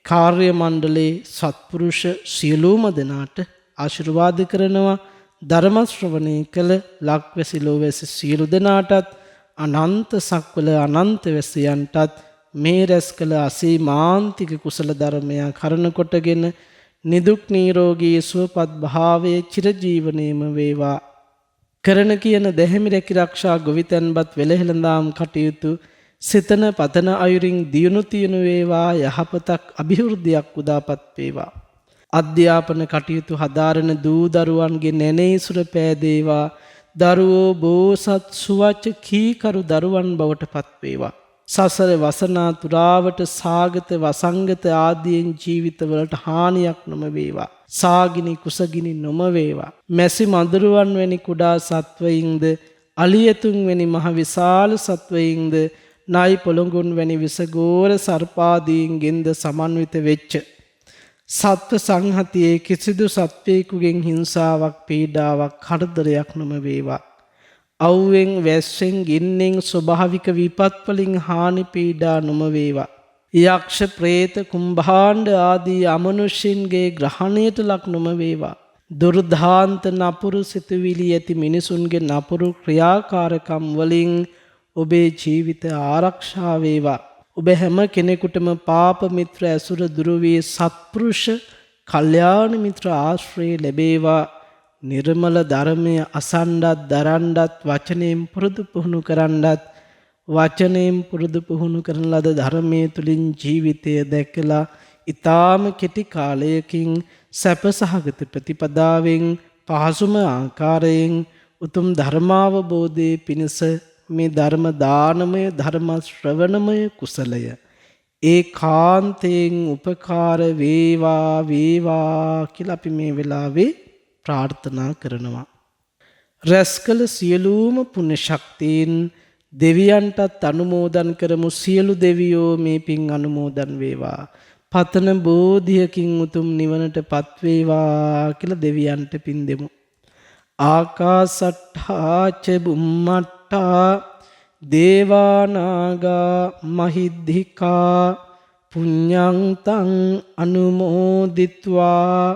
කාර්ය මණ්ඩලයේ සත්පුරුෂ සියලුම දෙනාට ආශිර්වාද කරනවා. ධර්ම ශ්‍රවණය කළ ලක්වැසි ලෝවැසි සියලු දෙනාටත් අනන්ත සක්වල අනන්ත වැසියන්ටත් මේ රැස් කළ අසීමාන්තික කුසල ධර්මයා කරන කොටගෙන නිදුක් නිරෝගී සුවපත් භාවයේ චිරජීවනයේම වේවා. කරන කියන දැහැමි රැකිරක්ෂා ගොවිතැන්පත් වෙලහෙළඳාම් කටයුතු සිතන පතන අයුරින් දියුණු තියුණු වේවා. යහපතක් අභිවෘද්ධියක් උදාපත් වේවා. අධ්‍යාපන කටයුතු හදාරන දූ දරුවන්ගේ නැණේසුර පෑදේවා. දරුවෝ බෝසත් සුවච කීකරු දරුවන් බවට පත් වේවා. සසර වසනා තුරාවට සාගත වසංගත ආදීන් ජීවිතවලට හානියක් නොම වේවා. සාගිනි කුසගිනි නොම වේවා. මැසි මඳුරුවන් වැනි කුඩා සත්වයින්ද අලියතුන් වැනි මහ විශාල සත්වයින්ද නයි පොළොඟුන් වැනි විසගෝර සර්පාදීන්ගෙන්ද සමන්විත වෙච්ච සත්ව සංහතියේ කිසිදු සත්වයෙකුගෙන් හිංසාවක් පීඩාවක් කරදරයක් නොම වේවා. අවුවෙන් වැස්සෙන් ගින්නෙන් ස්වභාවික විපත් වලින් හානි පීඩා නොම වේවා. යක්ෂ ප්‍රේත කුම්භාණ්ඩ ආදී අමනුෂ්‍යන්ගේ ග්‍රහණයට ලක් නොම වේවා. දුර්ධාන්ත නපුරු සිතුවිලි ඇති මිනිසුන්ගේ නපුරු ක්‍රියාකාරකම් වලින් ඔබේ ජීවිත ආරක්ෂා වේවා. ඔබ හැම කෙනෙකුටම පාප මිත්‍ර ඇසුර දුරු වී සත්පුරුෂ කල්යාණ මිත්‍ර ආශ්‍රය ලැබේවා. නිර්මල ධර්මය අසන්නත් දරන්නත් වචනයෙන් පුරුදු පුහුණු කරන්නත් වචනයෙන් පුරුදු පුහුණු කරන ලද ධර්මයේ තුලින් ජීවිතය දැකලා ඊටාම කෙටි කාලයකින් සැපසහගත ප්‍රතිපදාවෙන් පහසුම ආකාරයෙන් උතුම් ධර්මාවබෝධයේ පිණිස මේ ධර්ම දානමය ධර්ම ශ්‍රවණමය කුසලය ඒකාන්තයෙන් උපකාර වේවා වේවා කියලා අපි මේ වෙලාවේ ප්‍රාර්ථනා කරනවා. රැස්කල සියලුම පුණ්‍ය ශක්තියින් දෙවියන්ටත් අනුමෝදන් කරමු. සියලු දෙවියෝ මේ පින් අනුමෝදන් වේවා. පතන බෝධියකින් උතුම් නිවනටපත් වේවා කියලා දෙවියන්ට පින් දෙමු. ආකාසට්ඨා ච බුම්මට්ඨා දේවානාගා මහිද්దికා පුඤ්ඤං තං අනුමෝදිත්වා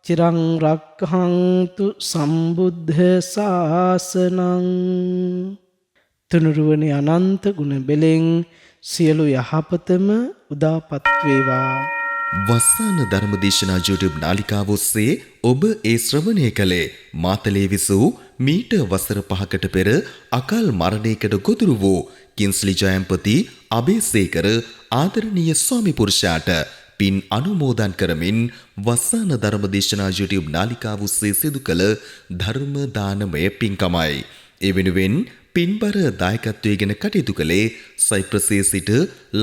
චිරං රක්ඛන්තු සම්බුද්ධ ශාසනං. තුනුරුවනේ අනන්ත ගුණ බෙලෙන් සියලු යහපතම උදාපත් වේවා. වස්සාන ධර්මදේශනා YouTube නාලිකාව ඔස්සේ ඔබ ඒ ශ්‍රවණය කළේ මාතලේ විසූ මීට වසර 5කට පෙර අකල් මරණයකට ගොදුරු වූ කින්ස්ලි ජයම්පති අබේසේකර ආදරණීය ස්වාමි පුරුෂයාට පින් අනුමෝදන් කරමින් වස්සාන ධර්මදේශනා YouTube නාලිකාව ඔස්සේ සිදු කළ ධර්ම දානමය පින්කමයි. ඒ වෙනුවෙන් පින්බර දායකත්වයෙන් කටයුතු කළේ සයිප්‍රසයේ සිට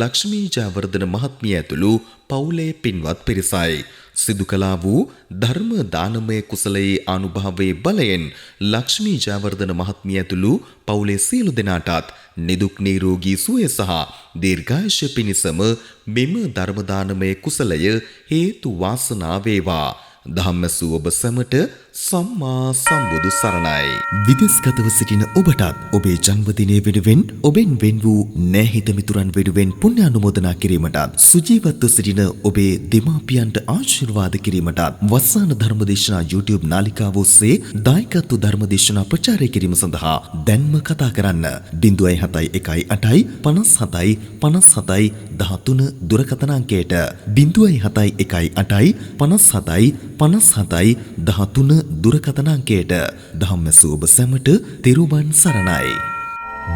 ලක්ෂ්මී ජයවර්ධන මහත්මිය ඇතුළු පවුලේ පින්වත් පිරිසයි. සිදු කළා වූ ධර්ම දානමය කුසලයේ අනුභවයේ බලයෙන් ලක්ෂ්මී ජයවර්ධන මහත්මිය ඇතුළු පවුලේ සියලු දෙනාටත් නිදුක් නිරෝගී සුවය සහ දීර්ඝායුෂ පිණිසම මෙම ධර්ම දානමය කුසලය හේතු වාසනා වේවා. ධම්මසු ඔබ සැමට සම්මා සම්බුදු සරණයි. විදේශගතව සිටින ඔබටත් ඔබේ ජන්මදිනය වෙනුවෙන් ඔබෙන් වෙන් වූ නැහිත මිතුරන් වෙනුවෙන් පුණ්‍ය අනුමෝදනා කිරීමටත් සුජීවත්ව සිටින ඔබේ දෙමාපියන්ට ආශිර්වාද කිරීමටත් වස්සාන ධර්මදේශනා YouTube නාලිකාව ඔස්සේ දායකත්ව ධර්මදේශනා ප්‍රචාරය කිරීම සඳහා දැන්ම කතා කරන්න 071 57 57 13 දුරකථන අංකයට 071 57 57 13 දුරකථන අංකයට ධම්මසු ඔබ සැමට තෙරුවන් සරණයි.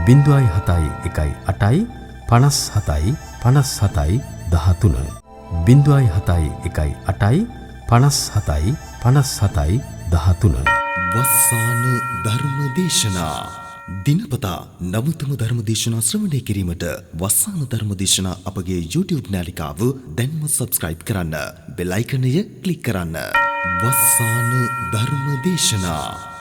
071 8 57 57 13 071 8 57 57 13 වස්සාන ධර්මදේශනා දිනපතා නවතම ධර්මදේශනා ශ්‍රවණය කිරීමට වස්සාන ධර්මදේශනා අපගේ YouTube නාලිකාව දැන්ම subscribe කරන්න. බෙල් අයිකනය ක්ලික් කරන්න. වස්සාන ධර්මදේශනා